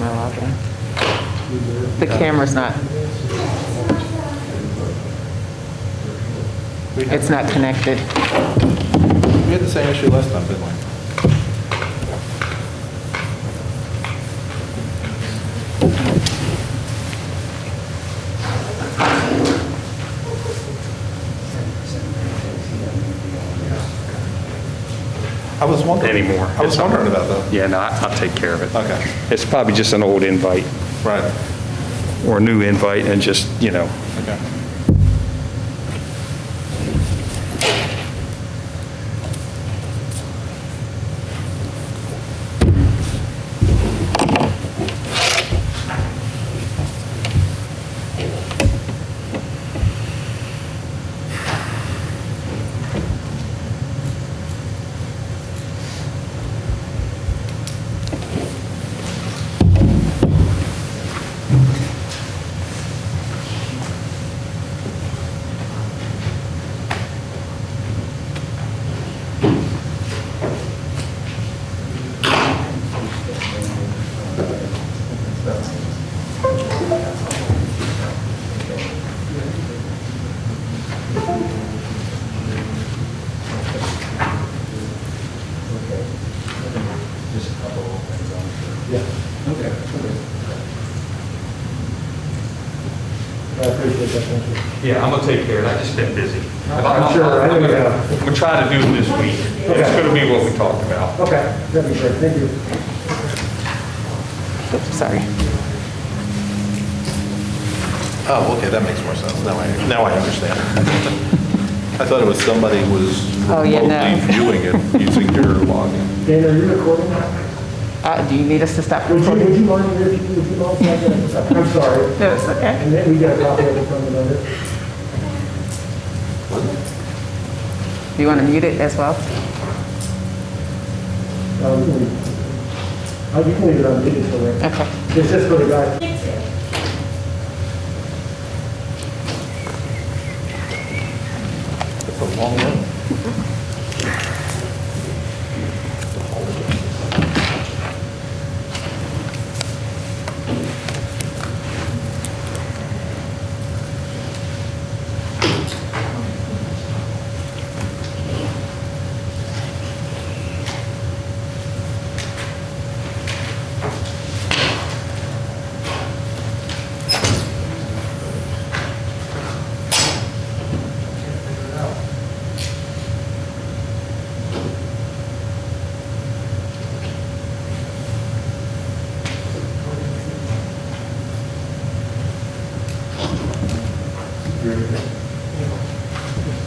my login. The camera's not. It's not connected. We had the same issue last time, didn't we? I was wondering. Anymore. I was wondering about that. Yeah, no, I'll take care of it. Okay. It's probably just an old invite Right. or a new invite and just, Okay. I appreciate that, thank you. Yeah, I'm gonna take care of it. I've just been busy. I'm sure. I'm gonna try to do it this week. It's gonna be what we talked about. Okay, that'd be great, thank you. Oops, sorry. Oh, okay, that makes more sense. Now I understand. I thought it was somebody was Oh, yeah, no. remotely viewing it using your login. Dana, are you recording now? Do you need us to stop Would recording? you mind, if you mind, I'm sorry. No, it's okay. And then we got a copy of it from the vendor. Do you want to mute it as well? You can leave it on video for that. Okay. It's just for the guy. It's a long one.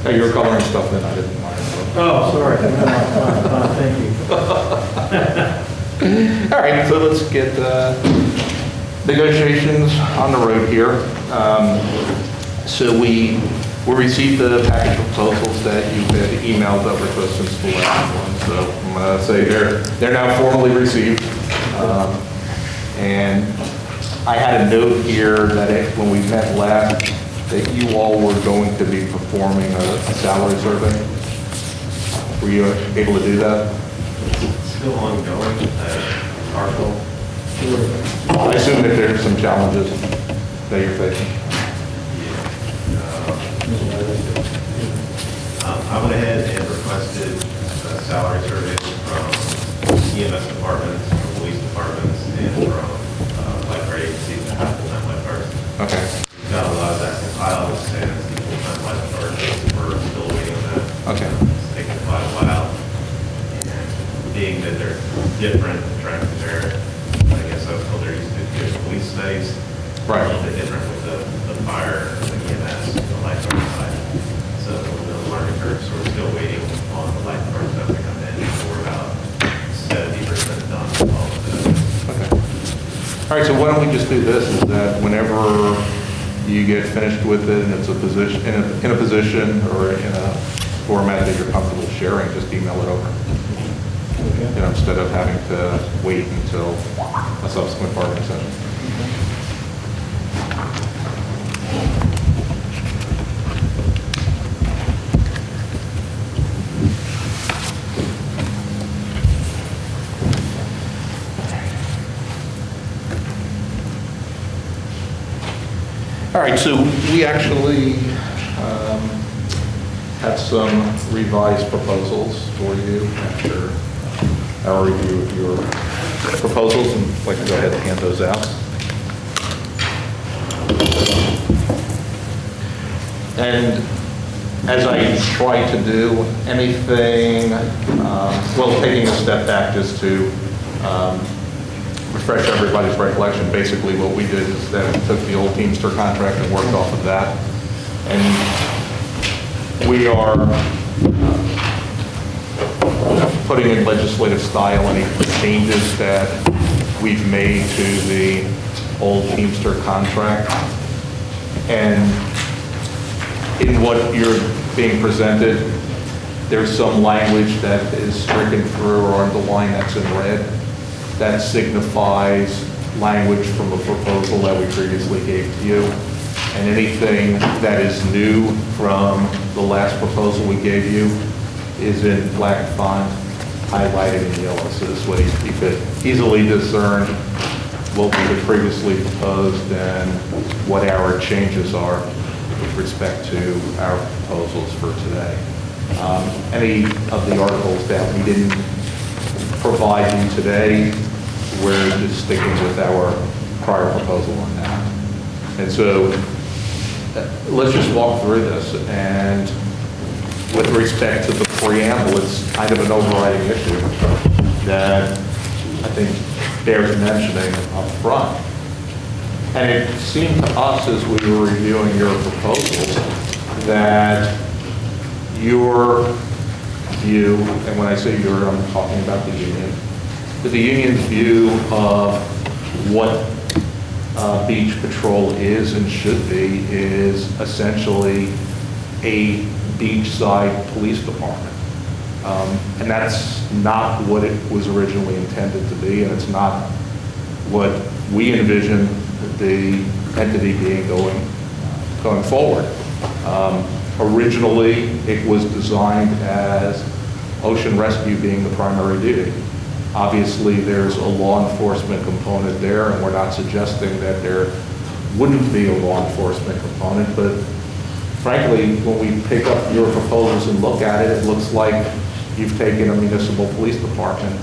Hey, you were coloring stuff in, I didn't mind. Oh, sorry. Thank you. All right, so let's get negotiations on the road here. So we received the package of proposals that you had emailed over to us since the last one. So I'm going to say they're now formally received. And I had a note here that when we met last, that you all were going to be performing a salary survey. Were you able to do that? Still ongoing, partial. I assume that there's some challenges that you're facing. I went ahead and requested salary surveys from EMS departments, from police departments, and from lifeguard agencies that have full-time lifeguards. Okay. Got a lot of that compiled, and the full-time lifeguards, we're still waiting on that. Okay. It's taking quite a while. And being that they're different, trying to compare, I guess I was told they're used to do police studies. Right. A little bit different with the fire, the EMS, the lifeguard side. So the learning curve, so we're still waiting on the lifeguard stuff to come in. We're about 70% done with all of that. Okay. All right, so why don't we just do this, is that whenever you get finished with it and it's a position, in a position or in a format that you're comfortable sharing, just email it over. Instead of having to wait until a subsequent bargaining session. All right, so we actually have some revised proposals for you after our review of your proposals, and I'd like to go ahead and hand those out. And as I try to do anything, well, taking a step back just to refresh everybody's recollection, basically what we did is that we took the old Teamster contract and worked off of that. And we are putting in legislative style any changes that we've made to the old Teamster contract. And in what you're being presented, there's some language that is stricken through or underlined that's in red that signifies language from a proposal that we previously gave to you. And anything that is new from the last proposal we gave you is in black font, highlighted in yellow. So this way you could easily discern what we had previously proposed and what our changes are with respect to our proposals for today. Any of the articles that we didn't provide you today, we're just sticking with our prior proposal on that. And so let's just walk through this. And with respect to the preamble, it's kind of an overriding issue that I think bears mentioning up front. And it seemed to us as we were reviewing your proposals that your view, and when I say your, I'm talking about the union, that the union's view of what beach patrol is and should be is essentially a beachside police department. And that's not what it was originally intended to be, and it's not what we envision the entity being going forward. Originally, it was designed as ocean rescue being the primary duty. Obviously, there's a law enforcement component there, and we're not suggesting that there wouldn't be a law enforcement component, but frankly, when we pick up your proposals and look at it, it looks like you've taken a municipal police department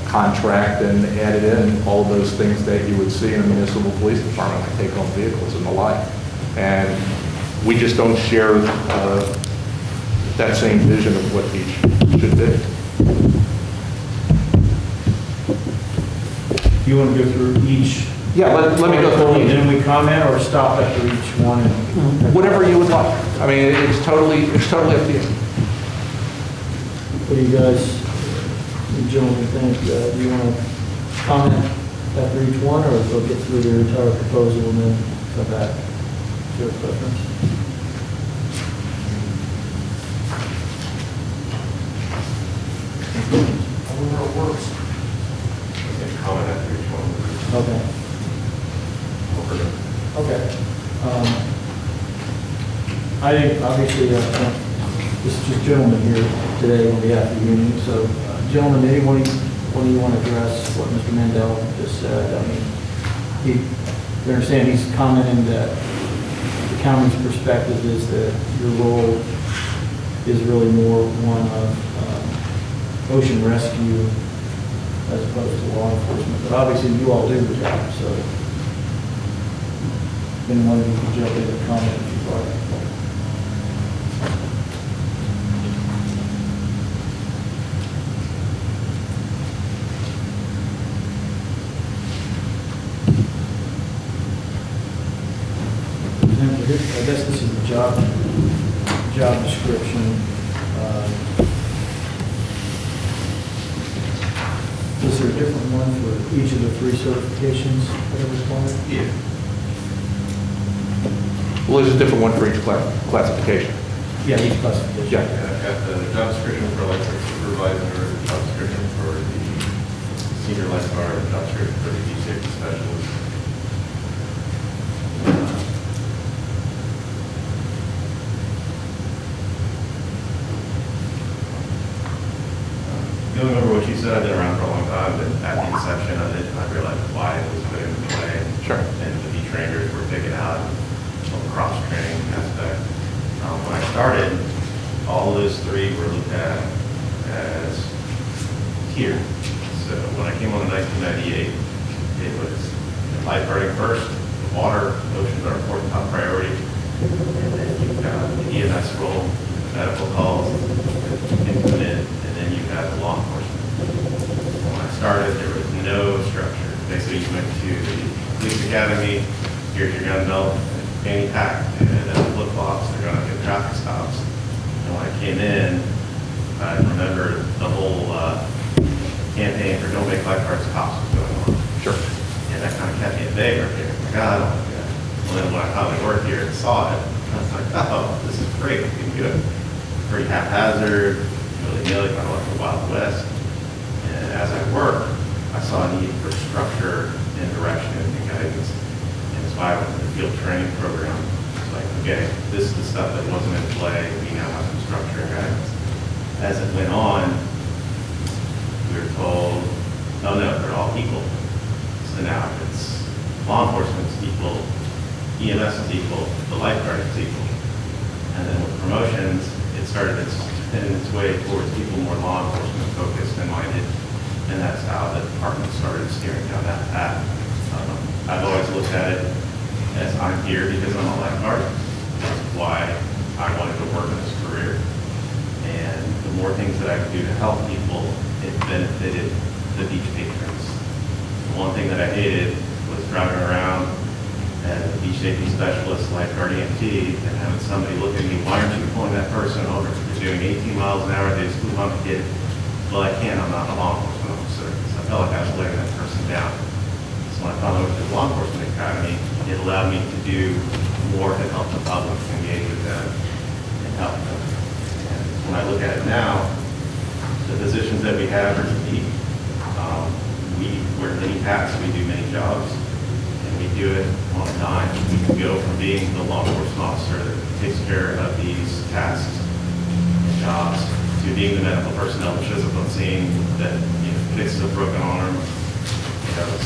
contract and added in all of those things that you would see in a municipal police department, like take-home vehicles and the like. And we just don't share that same vision of what beach should be. You want to go through each? Yeah, let me go through And each. then we comment or stop after each one? Whatever you would like. I mean, it's totally up to you. What do you guys, you gentlemen think? Do you want to comment after each one, or we'll get through the entire proposal and then come back to your preference? However it works. Okay, comment after each one. Okay. Okay. I think, obviously, this is just gentlemen here today on behalf of the union. So, gentlemen, anyone, what do you want to address what Mr. Mandel just said? I mean, you understand he's commenting that the county's perspective is that your role is really more one of ocean rescue as opposed to law enforcement. But obviously, you all do the job, so anyone of you can jump in and comment if you'd like. I guess this is the job description. Is there a different one for each of the 3 certifications that are required? Yeah. Well, there's a different one for each classification. Yeah, each classification. Yeah. I've got the job description for electric supervisor, the job description for the senior lifeguard, the job description for the beach safety specialist. Going over what you said, I've been around for a long time, but at the inception of it, I realized why it was put into play. Sure. And the beach rangers were picking out 1998. It was lifeguarding first, the water, oceans are important, top priority. And then you've got the EMS role, the medical calls, incident, and then you've got the law enforcement. When I started, there was no structure. Basically, you went to the police academy, here's your gun belt, fanny pack, and then flip-flops, they're gonna get traffic stops. And when I came in, I remember the whole campaign for Don't Make Lifeguards Cops was going on. Sure. And that kind of kept me at bay right there. Like, I don't like that. Well, then when I finally worked here and saw it, I was like, oh, this is great. We can do it pretty haphazard, willy-nilly, kind of like the Wild West. And as I worked, I saw a need for structure and direction and guidance. And that's why I went to the field training program. It's like, okay, this is the stuff that wasn't in play. We now have some structure and guidance. As it went on, we were told, oh no, they're all equal. So now it's law enforcement's equal, EMS is equal, the lifeguard is equal. And then with promotions, it started heading its way towards people more law enforcement focused and minded. And that's how the department started steering down that path. I've always looked at it as I'm here because I'm a lifeguard. That's why I wanted to work in this career. And the more things that I could do to help people, it benefited the beach patrons. The one thing that I hated was driving around as a beach safety specialist, lifeguard EMT, and having somebody look at me, why aren't you pulling that person over? You're doing 18 miles an hour, they just move on to get it. Well, I can't, I'm not a law enforcement officer. So I felt like I was letting that person down. So when I found out with the law enforcement academy, it allowed me to do more to help the public, engage with them, and help them. And when I look at it now, the positions that we have are unique. We wear many hats, we do many jobs, and we do it on a dime. We can go from being the law enforcement officer that takes care of these tasks and jobs to being the medical personnel that shows up on scene, that fixes a broken arm,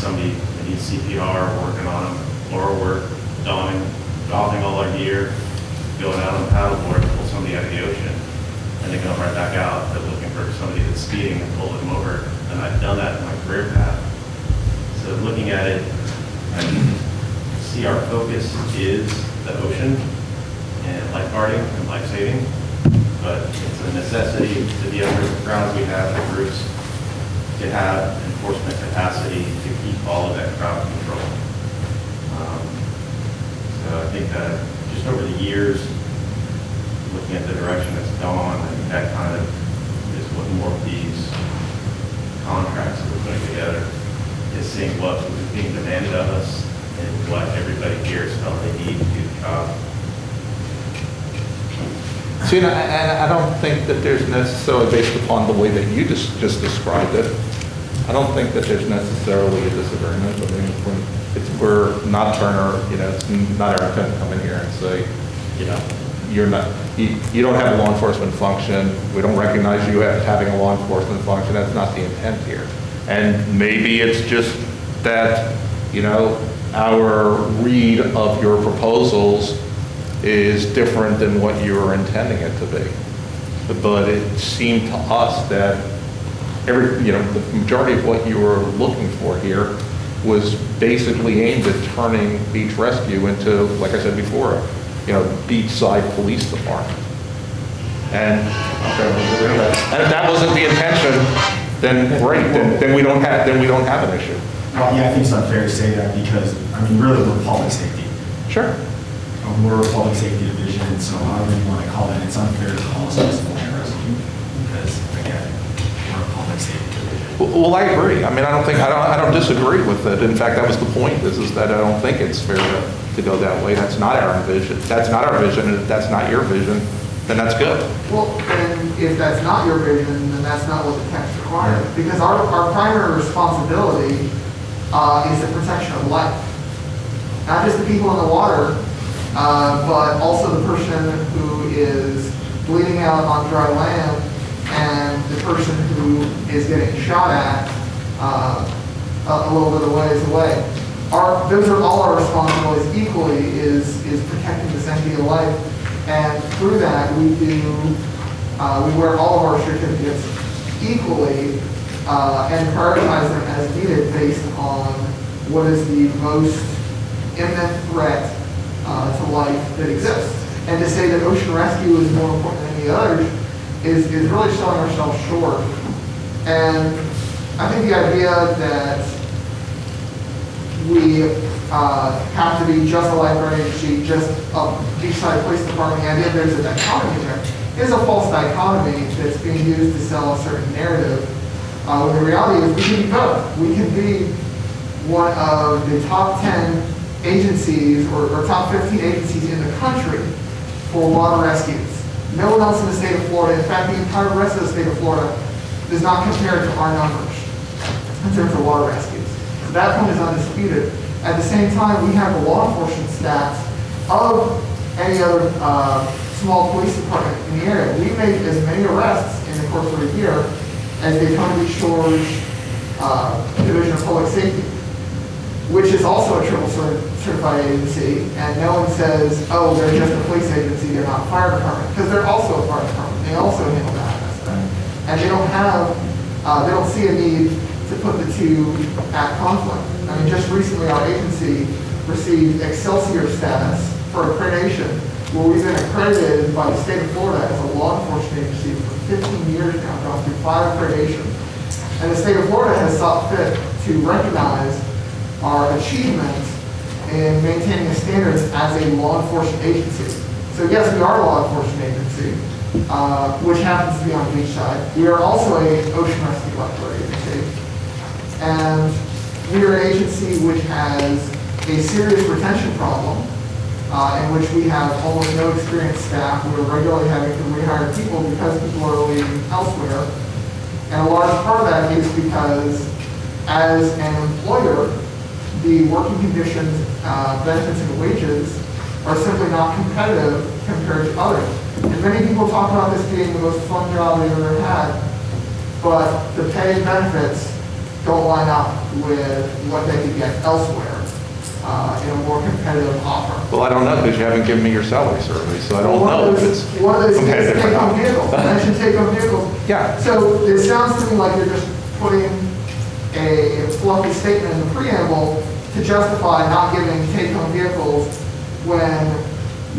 somebody that needs CPR, working on them, or we're doffing all our gear, going out on the paddleboard to pull somebody out of the ocean, and then going right back out. They're looking for somebody that's speeding and pull them over. And I've done that in my career path. So looking at it, I can see our focus is the ocean and lifeguarding and life saving, but it's a necessity to be under the crowds we have, the groups, to have enforcement capacity to keep all of that crowd control. So I think that just over the years, looking at the direction it's gone, I think that kind of is what more of these contracts that we're putting together is seeing what is being demanded of us and what everybody here is felt they need to do the job. See, and I don't think that there's necessarily, based upon the way that you just described it, I don't think that there's necessarily a disagreement. I mean, we're not Turner, it's not our intent to come in here and say, you don't have a law enforcement function. We don't recognize you as having a law enforcement function. That's not the intent here. And maybe it's just that, our read of your proposals is different than what you were intending it to be. But it seemed to us that the majority of what you were looking for here was basically aimed at turning beach rescue into, like I said before, beachside police department. And if that wasn't the intention, then great. Then we don't have an issue. Well, yeah, I think it's unfair to say that because really we're public safety. Sure. We're a public safety division, so I don't really want to call it. It's unfair to call us municipal rescue because again, we're a public safety division. Well, I agree. I don't disagree with it. In fact, that was the point. Is that I don't think it's fair to go that way. That's not our vision. That's not our vision. And if that's not your vision, then that's good. Well, and if that's not your vision, then that's not what the text requires. Because our primary responsibility is the protection of life. Not just the people in the water, but also the person who is bleeding out on dry land and the person who is getting shot at a little bit of ways away. Those are all our responsibilities equally is protecting the sanctity of life. And through that, we wear all of our certificates equally and prioritize them as needed based on what is the most imminent threat to life that exists. And to say that ocean rescue is more important than any others is really selling ourselves short. And I think the idea that we have to be just a lifeguard agency, just a beachside police department, the idea there's a dichotomy there is a false dichotomy that's being used to sell a certain narrative. When the reality is we can be both. We can be one of the top 10 agencies or top 15 agencies in the country for water rescues. No one else in the state of Florida, in fact, the entire rest of the state of Florida, does not compare to our numbers in terms of water rescues. So that point is undisputed. At the same time, we have the law enforcement stats of any other small police department in the area. We made as many arrests in the course of a year as the County Beach Division of Public Safety, which is also a triple certified agency, and no one says, oh, they're just a police agency, they're not a fire department, because they're also a fire department. They also handle that aspect. And they don't see a need to put the two at conflict. I mean, just recently our agency received Excelsior status for accreditation, where we've been accredited by the state of Florida as a law enforcement agency for 15 years now, gone through 5 accreditations. And the state of Florida has sought fit to recognize our achievements in maintaining the standards as a law enforcement agency. So yes, we are a law enforcement agency, which happens to be on the beach side. We are also an ocean rescue lifeguard agency. And we are an agency which has a serious retention problem, in which we have almost no experienced staff. We're regularly having to rehire people because people are leaving elsewhere. And a large part of that is because as an employer, the working conditions, benefits, and wages are simply not competitive compared to others. And many people talk about this being the most fun job they've ever had, but the pay and benefits don't line up with what they could get elsewhere in a more competitive offer. Well, I don't know, because you haven't given me your salary survey, so I don't One know of if those- it's One of those things is competitive or take-home not. vehicles. I mentioned take-home vehicles. Yeah. So it sounds to me like you're just putting a fluffy statement in the preamble to justify not giving take-home vehicles when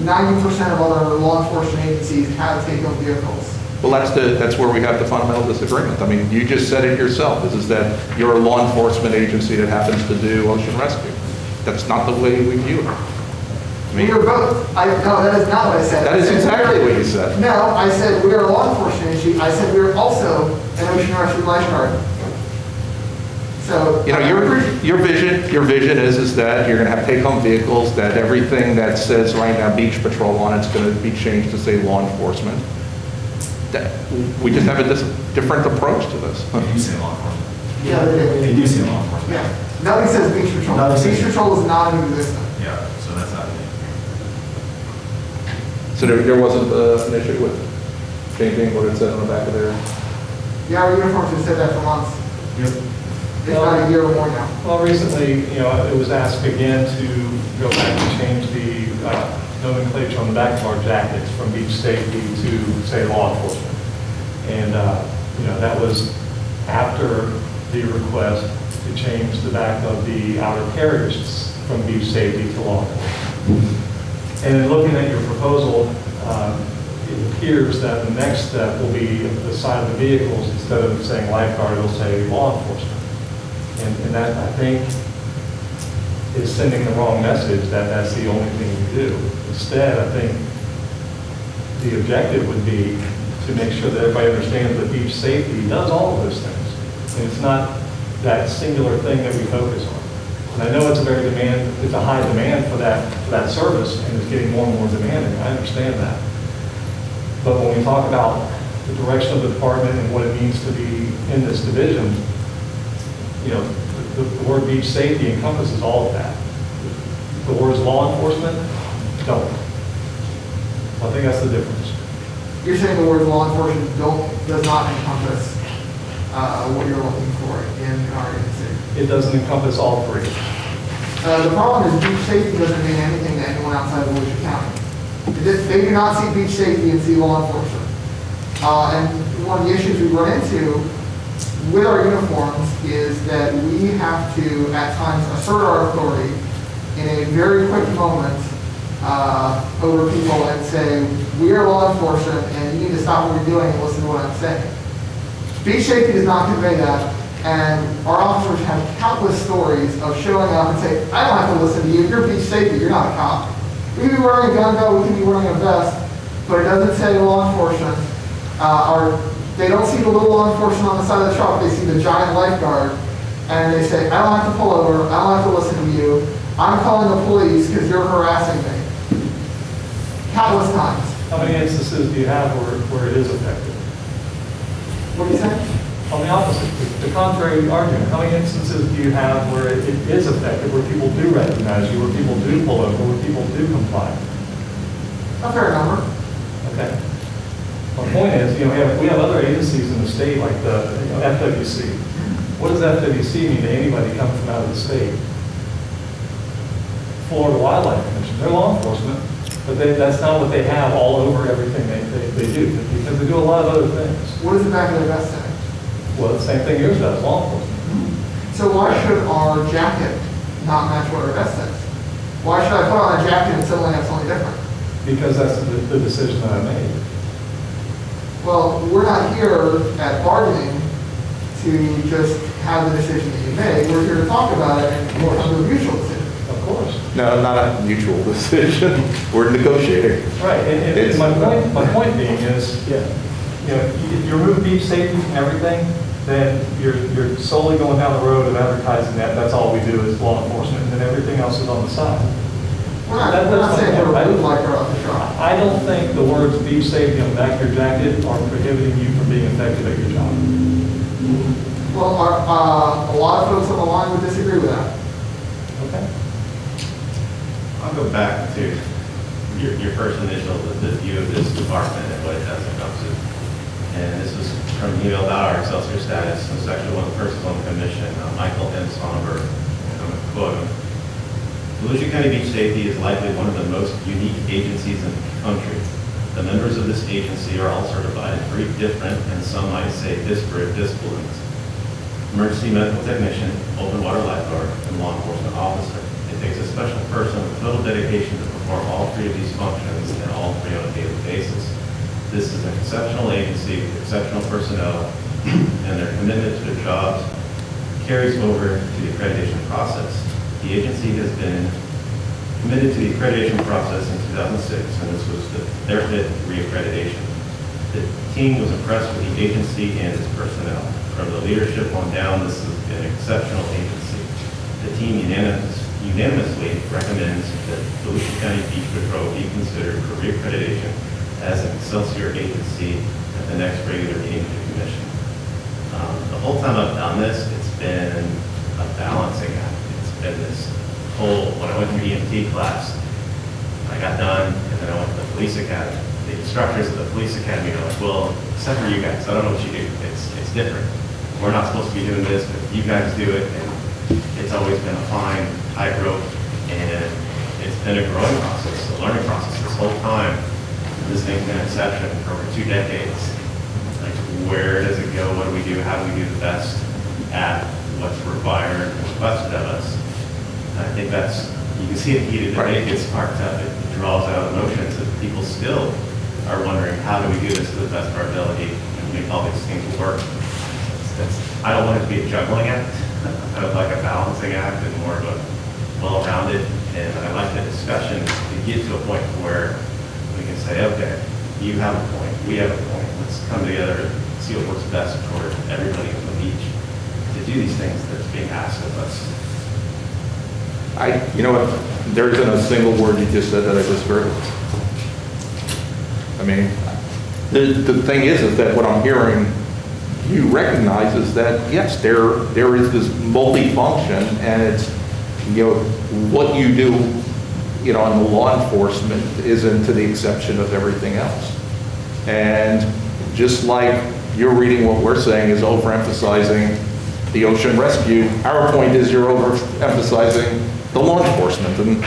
90% of other law enforcement agencies have take-home vehicles. Well, that's where we have the fundamental disagreement. I mean, you just said it yourself, is that you're a law enforcement agency that happens to do ocean rescue. That's not the way we view it. I mean, We are both. No, that is not what I said. that is exactly what you said. No, I said we are a law enforcement agency. I said we are also an ocean rescue lifeguard. So, You know, your vision is that you're going to have take-home vehicles, that everything that says right now beach patrol on it's going to be changed to say law enforcement. We just have a different approach to this. They do say law enforcement. Yeah, they do. They do say law enforcement. Yeah. Nothing says beach patrol. Nothing says- Beach patrol is not in existence. Yeah, so that's not it. So there wasn't an issue with changing what it said on the back of there? Yeah, our uniforms have said that for months. Yep. It's about a year or more now. Well, recently, it was asked again to go back and change the nomenclature on the back of our jackets from beach safety to, say, law enforcement. And, that was after the request to change the back of the outer carriers from beach safety to law enforcement. And in looking at your proposal, it appears that the next step will be the side of the vehicles, instead of saying lifeguard, it'll say law enforcement. And that, I think, is sending the wrong message that that's the only thing you do. Instead, I think the objective would be to make sure that everybody understands that beach safety does all of those things. And it's not that singular thing that we focus on. And I know it's a high demand for that service, and it's getting more and more demanding. I understand that. But when we talk about the direction of the department and what it means to be in this division, the word beach safety encompasses all of that. The words law enforcement don't. I think that's the difference. You're saying the word law enforcement does not encompass what you're looking for in our agency. It doesn't encompass all three. The problem is beach safety doesn't mean anything to anyone outside of Volusia County. They do not see beach safety and see law enforcement. And one of the issues we run into with our uniforms is that we have to, at times, assert our authority in a very quick moment over people and say, we are law enforcement and you need to stop what you're doing and listen to what I'm saying. Beach safety does not convey that, and our officers have countless stories of showing up and saying, I don't have to listen to you. If you're beach safety, you're not a cop. We can be wearing a gun belt, we can be wearing a vest, but it doesn't say law enforcement. They don't see the little law enforcement on the side of the truck, they see the giant lifeguard, and they say, I don't have to pull over, I don't have to listen to you, I'm calling the police because you're harassing me. Countless times. How many instances do you have where it is effective? What do you say? On the opposite, the contrary argument, how many instances do you have where it is effective, where people do recognize you, where people do pull over, where people do comply? A fair number. Okay. My point is, we have other agencies in the state like the FWC. What does FWC mean to anybody coming from out of the state? Florida Wildlife Commission, they're law enforcement, but that's not what they have all over everything they do, because they do a lot of other things. What does the back of their vest say? Well, the same thing yours does, law enforcement. So why should our jacket not match what our vest says? Why should I put on a jacket and suddenly have something different? Because that's the decision that I made. Well, we're not here at bargaining to just have the decision that you made. We're here to talk about it and come to a mutual decision. Of course. No, not a mutual decision. We're negotiating. Right, and my point being is, if you remove beach safety from everything, then you're solely going down the road of advertising that's all we do is law enforcement, and then everything else is on the side. We're not saying we're a bootlegger off the truck. I don't think the words beach safety on the back of your jacket are prohibiting you from being effective at your job. Well, a lot of folks on the line would disagree with that. Okay. I'll go back to your first initial, the view of this department and what it does encompass. And this is from an email about our Excelsior status. It's actually one of the persons on the commission, Michael M. Sonberg, and I'm going to quote him. Volusia County Beach Safety is likely one of the most unique agencies in the country. The members of this agency are all certified in 3 different, and some might say disparate disciplines: emergency medical technician, open water lifeguard, and law enforcement officer. It takes a special person with total dedication to perform all 3 of these functions and all 3 on a daily basis. This is an exceptional agency with exceptional personnel, and their commitment to their jobs carries over to the accreditation process. The agency has been committed to the accreditation process in 2006, and this was their 5th reaccreditation. The team was impressed with the agency and its personnel. From the leadership on down, this has been an exceptional agency. The team unanimously recommends that Volusia County Beach Patrol be considered for reaccreditation as an Excelsior agency at the next regular meeting of the commission. The whole time I've done this, it's been a balancing act. It's been this whole, when I went through EMT class, I got done, and then I went to the police academy. The instructors of the police academy are like, well, except for you guys, I don't know what you do. It's different. We're not supposed to be doing this, but you guys do it, and it's always been a fine tightrope, and it's been a growing process, a learning process this whole time. This thing's been an exception for over 2 decades. Like, where does it go? What do we do? How do we do the best at what's required and requested of us? And I think that's, you can see it heated debate gets sparked up. It draws out emotions that people still are wondering, how do we do this to the best of our ability and make all these things work? I don't want it to be a juggling act. I would like a balancing act and more of a well-rounded, and I like the discussion to get to a point where we can say, okay, you have a point, we have a point, let's come together and see what works best for everybody on the beach to do these things that's being asked of us. You know what, there isn't a single word you just said that I disagree with. I mean, the thing is that what I'm hearing you recognize is that, yes, there is this multi-function, and it's, what you do, in the law enforcement isn't to the exception of everything else. And just like you're reading what we're saying is overemphasizing the ocean rescue, our point is you're overemphasizing the law enforcement. And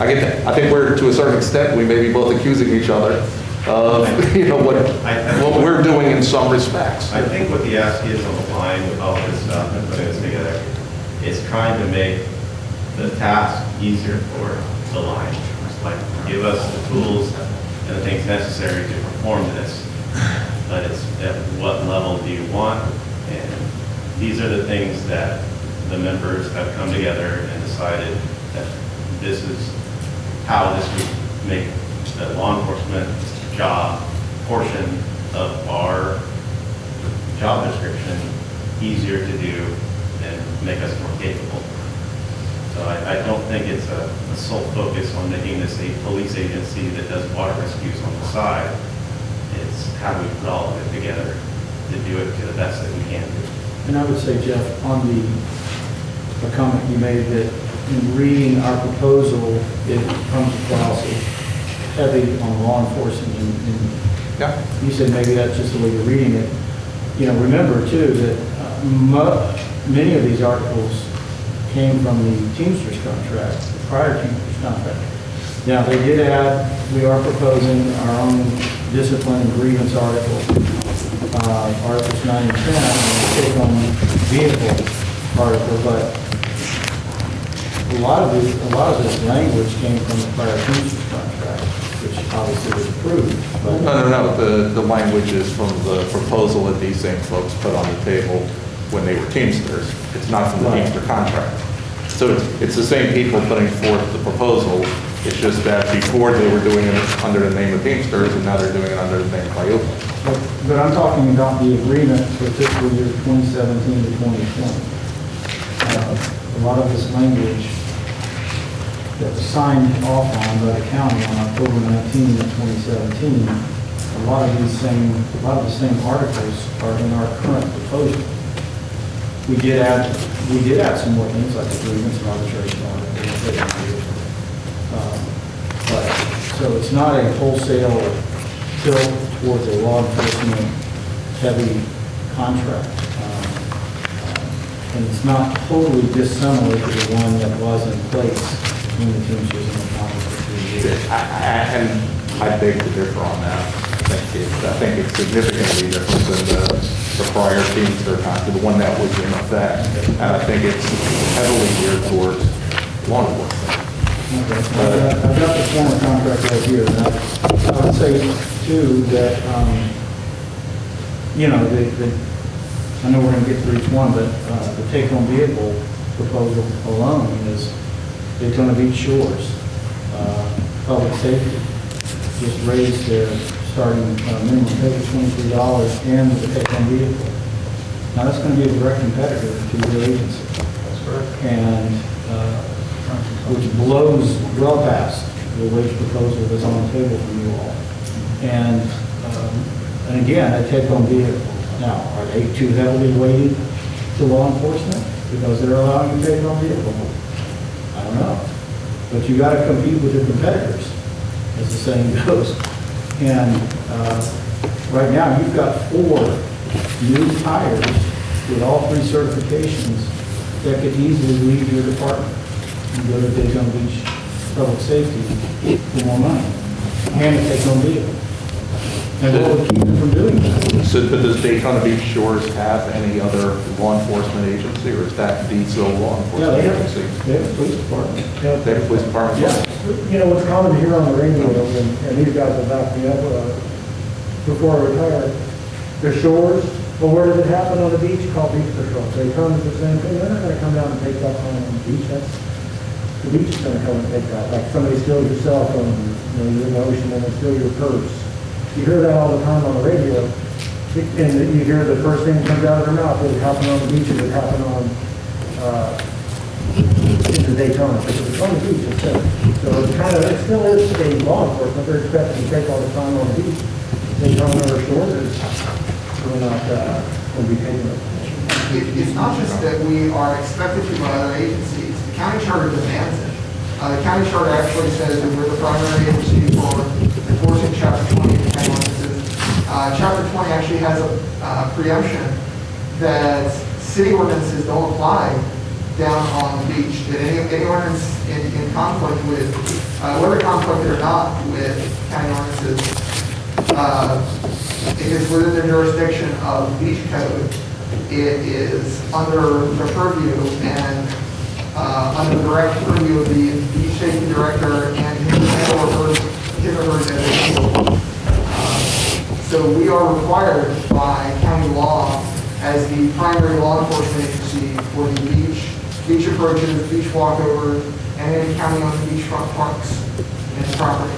I get that. I think we're, to a certain extent, we may be both accusing each other of, you know, what we're doing in some respects. I think what the ask is on the line with all of this stuff and putting this together is trying to make the task easier for the line. Like, give us the tools and the things necessary to perform this, but it's at what level do you want? And these are the things that the members have come together and decided that this is how this would make the law enforcement job portion of our job description easier to do and make us more capable. So I don't think it's a sole focus on making this a police agency that does water rescues on the side. It's how we put all of it together to do it to the best that we can do. And I would say, Jeff, on the comment you made that in reading our proposal, it comes across as heavy on law enforcement. And Yeah. you said maybe that's just the way you're reading it. You know, remember too that many of these articles came from the Teamsters contract, the prior Teamsters contract. Now, they did add, we are proposing our own discipline and grievance article, Articles 9 and 10, and take on vehicle article, but a lot of this language came from the prior Teamsters contract, which obviously was approved. But No. The language is from the proposal that these same folks put on the table when they were Teamsters. It's not from the Right. Teamster contract. So it's the same people putting forth the proposal. It's just that before they were doing it under the name of Teamsters, and now they're doing it under the name of IUPA. But I'm talking about the agreement for fiscal year 2017 to 2020. A lot of this language that was signed off on by the county on October 19 of 2017, a lot of the same articles are in our current proposal. We did add some more things like agreements and arbitration articles. But, so it's not a wholesale tilt towards a law enforcement heavy contract. And it's not totally dissimilar to the one that was in place when the Teamsters and the county for 3 years. And I beg to differ on that. I think it's significantly different than the prior Teamster contract, the one that was in effect. And I think it's heavily geared towards law enforcement. Okay, I've got the former contract right here, and I would say too that, you know, I know we're gonna get through each one, but the take-home vehicle proposal alone is Daytona Beach Shores, public safety, just raised their starting minimum pay to $23 and the take-home vehicle. Now, that's gonna be a direct competitor to your agency. That's correct. And, which blows well past the wage proposal that's on the table for you all. And again, a take-home vehicle. Now, are they too heavily weighted to law enforcement because they're allowing a take-home vehicle? I don't know. But you gotta compete with your competitors, as the saying goes. And right now, you've got 4 new hires with all 3 certifications that could easily leave your department and go to Daytona Beach Public Safety for more money and a take-home vehicle. And what would keep them from doing that? So, but does Daytona Beach Shores have any other law enforcement agency, or is that the sole law Yeah, enforcement they agency? have a police department. They have a police department? Yeah. You know, what's common to hear on the radio, and these guys will back me up, before I retire, the shores, well, where does it happen on the beach? Call beach patrol. They come to the same thing, they're not gonna come down and take that on the beach, the beach is gonna come and take that. Like somebody steals your cell phone, you know, you're in the ocean and they steal your purse. You hear that all the time on the radio, and you hear the first thing that comes out of their mouth, it happened on the beach, it happened on, into Daytona, because it's on the beach, it's there. So it's kind of, it still is a law enforcement, they're expected to take all the time on the beach. Daytona or shores is really not, will be taking it. It's not just that we are expected to by other agencies, the county charter demands it. The county charter actually says that we're the primary agency for enforcing chapter 20 of the county ordinances. Chapter 20 actually has a preemption that city ordinances don't apply down on the beach, that any ordinance in conflict with, whether conflicted or not with county ordinances, it is within the jurisdiction of the beach code. It is under the purview and under the direct purview of the beach safety director and his or her designation. So we are required by county law as the primary law enforcement agency for the beach approaches, beach walkovers, and any county-owned beachfront parks and property.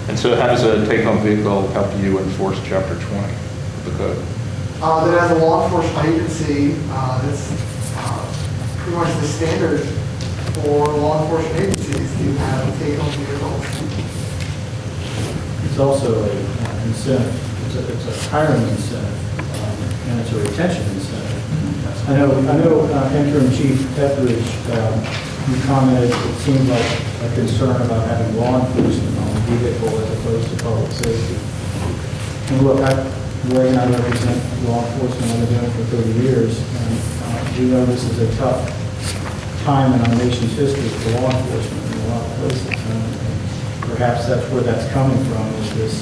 And so how does a take-home vehicle help you enforce Chapter 20 of the code? That as a law enforcement agency, that's pretty much the standard for law enforcement agencies to have take-home vehicles. It's also a incentive, it's a hiring incentive, and it's a retention incentive. I know Interim Chief Etheridge, you commented, it seemed like a concern about having law enforcement on the vehicle as opposed to public safety. And look, Greg and I represent law enforcement, I've been doing it for 30 years, and we know this is a tough time in our nation's history for law enforcement in a lot of places. And perhaps that's where that's coming from, is this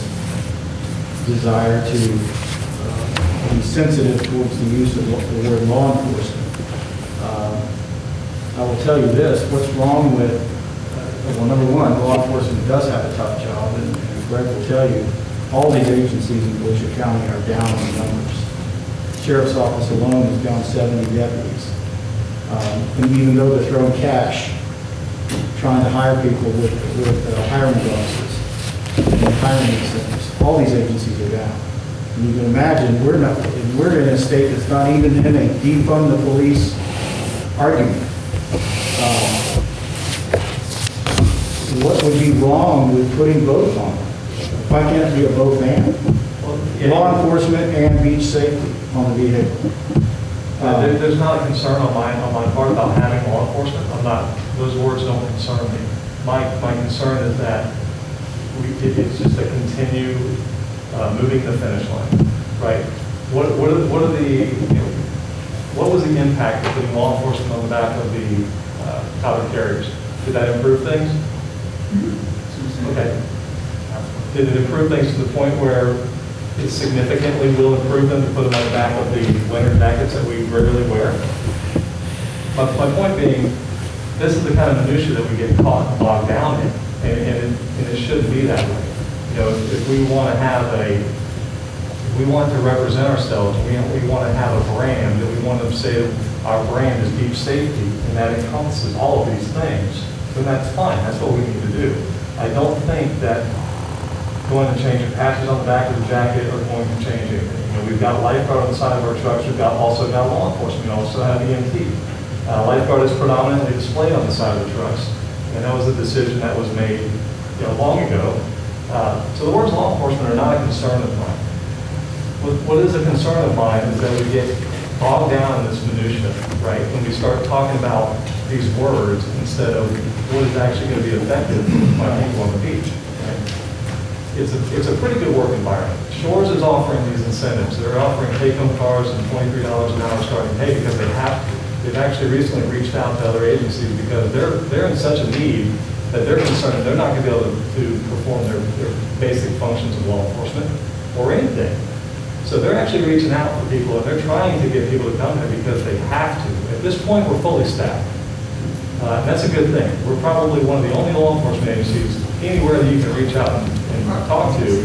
desire to be sensitive towards the use of the word law enforcement. I will tell you this, what's wrong with, well, number one, law enforcement does have a tough job, and Greg will tell you, all these agencies in Volusia County are down in numbers. Sheriff's Office alone is down 70 deputies. And even though they're throwing cash, trying to hire people with hiring bonuses and hiring incentives, all these agencies are down. And you can imagine, we're in a state that's not even in a defund the police argument. What would be wrong with putting both on? Why can't it be a both and? Law enforcement and beach safety on the vehicle. There's not a concern on my part about having law enforcement. Those words don't concern me. My concern is that it's just a continue moving the finish line, right? What was the impact of putting law enforcement on the back of the powder carriers? Did that improve things? Okay. Did it improve things to the point where it significantly will improve them to put them on the back of the winter jackets that we regularly wear? My point being, this is the kind of minutia that we get caught and bogged down in, and it shouldn't be that way. You know, if we want to represent ourselves, we want to have a brand, that we want to say our brand is beach safety, and that encompasses all of these things, then that's fine. That's what we need to do. I don't think that going to change the patches on the back of the jacket are going to change anything. You know, we've got lifeguard on the side of our trucks. We've also got law enforcement. We also have EMT. Lifeguard is predominantly displayed on the side of the trucks, and that was a decision that was made long ago. So the words law enforcement are not a concern of mine. What is a concern of mine is that we get bogged down in this minutia, right? When we start talking about these words instead of what is actually going to be effective by people on the beach, right? It's a pretty good work environment. Shores is offering these incentives. They're offering take-home cars and $23 an hour starting pay because they have to. They've actually recently reached out to other agencies because they're in such a need that they're concerned they're not going to be able to perform their basic functions of law enforcement or anything. So they're actually reaching out for people, and they're trying to get people to come here because they have to. At this point, we're fully staffed. And that's a good thing. We're probably one of the only law enforcement agencies anywhere that you can reach out and talk to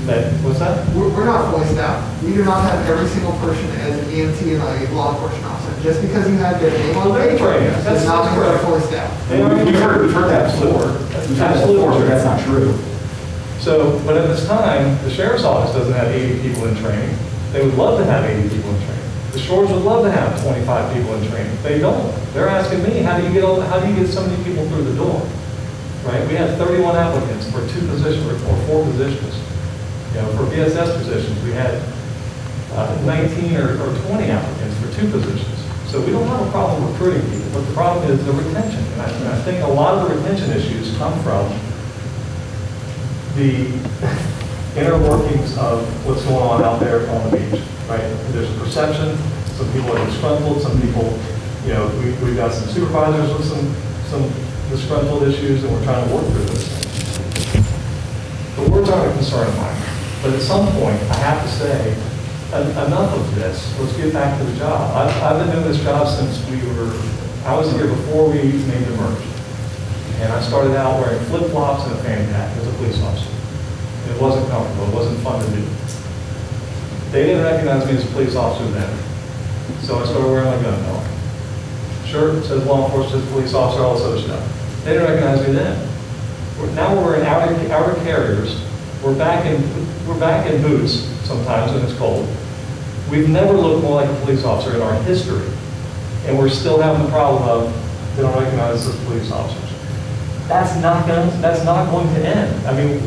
that, what's that? We're not fully staffed. We do not have every single person as an EMT and a law enforcement officer. Just because you have their name on the They're paper training. does not mean they're fully staffed. We've heard that before. Absolutely. That's not true. So, but at this time, the sheriff's office doesn't have 80 people in training. They would love to have 80 people in training. The Shores would love to have 25 people in training. They don't. They're asking me, how do you get so many people through the door? Right? We had 31 applicants for 2 positions or 4 positions. You know, for BSS positions, we had 19 or 20 applicants for 2 positions. So we don't have a problem recruiting people, but the problem is the retention. And I think a lot of the retention issues come from the inner workings of what's going on out there on the beach, right? There's a perception. Some people are disgruntled. Some people, you know, we've got some supervisors with some disgruntled issues, and we're trying to work through this. The words aren't a concern of mine. But at some point, I have to say, enough of this, let's get back to the job. I've been doing this job since I was here before we made the merge. And I started out wearing flip-flops and a fanny pack as a police officer. And it wasn't comfortable, it wasn't fun to do. They didn't recognize me as a police officer then. So I started wearing my gun belt. Shirt says law enforcement, says police officer, all this other stuff. They didn't recognize me then. Now we're wearing outer carriers. We're back in boots sometimes when it's cold. We've never looked more like a police officer in our history. And we're still having the problem of they don't recognize us as police officers. That's not going to end. I mean,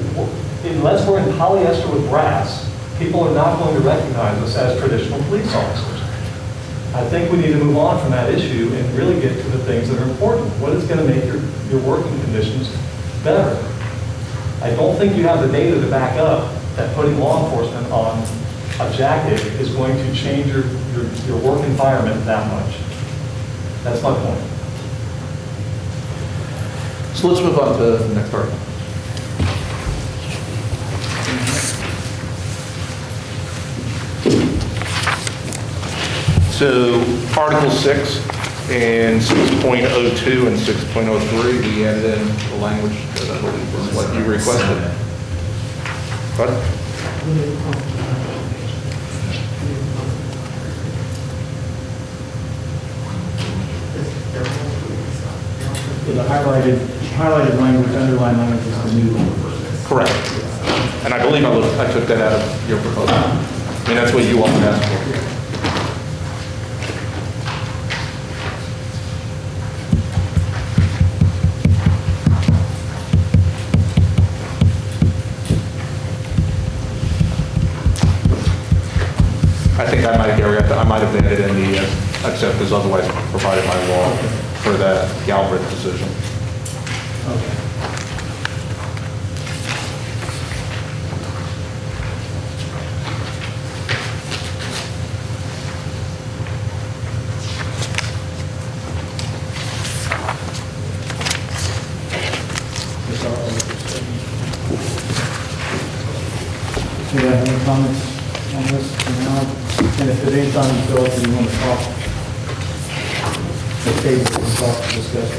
unless we're in polyester with brass, people are not going to recognize us as traditional police officers. I think we need to move on from that issue and really get to the things that are important. What is going to make your working conditions better? I don't think you have the data to back up that putting law enforcement on a jacket is going to change your work environment that much. That's my point. So let's move on to the next article. So Article 6 and 6.02 and 6.03, we added in the language that I believe was what you requested. What? So the highlighted language, underlined language is the new one. Correct. And I believe I took that out of your proposal. I mean, that's what you all asked for. I think I might have added in the except as otherwise provided by law for that Galbraith decision. Okay. Do you have any comments on this for now? And if at any time you feel like you want to talk, okay, we can talk, discuss it.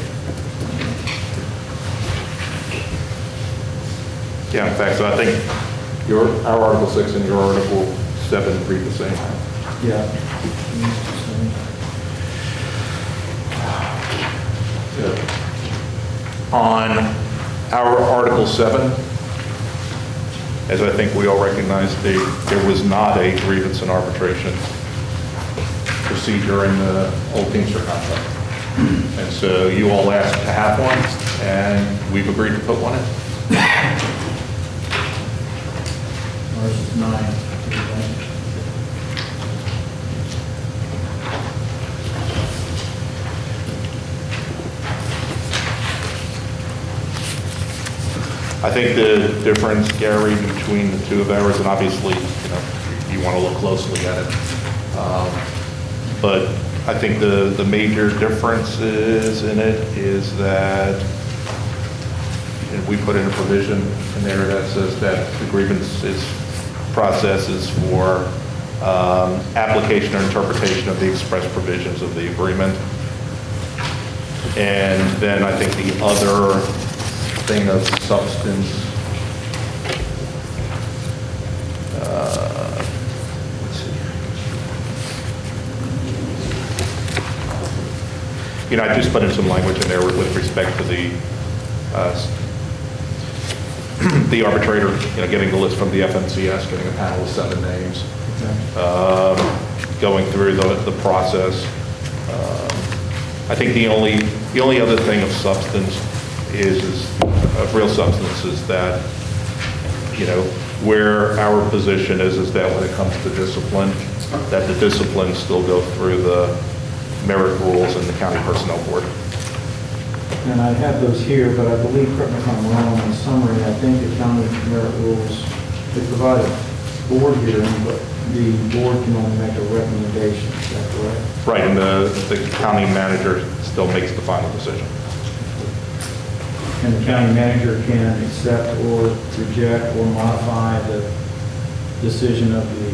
Yeah, in fact, so I think our Article 6 and your Article 7 read the same. Yeah. On our Article 7, as I think we all recognize, there was not a grievance and arbitration procedure in the old Teamster contract. And so you all asked to have one, and we've agreed to put one in. Ours is 9. I think the difference, Gary, between the two of ours, and obviously, you want to look closely at it, but I think the major differences in it is that we put in a provision in there that says that the grievance process is for application or interpretation of the express provisions of the agreement. And then I think the other thing of substance, let's see. I just put in some language in there with respect to the arbitrator, getting the list from the FMCS, getting a panel of 7 names, going through the process. I think the only other thing of substance of real substance is that, where our position is that when it comes to discipline, that the discipline still go through the merit rules and the county personnel board. And I have those here, but I believe, correct me if I'm wrong, in summary, I think the county merit rules, they provide a board hearing, but the board can only make a recommendation, is that correct? Right, and the county manager still makes the final decision. And the county manager can accept or reject or modify the decision of the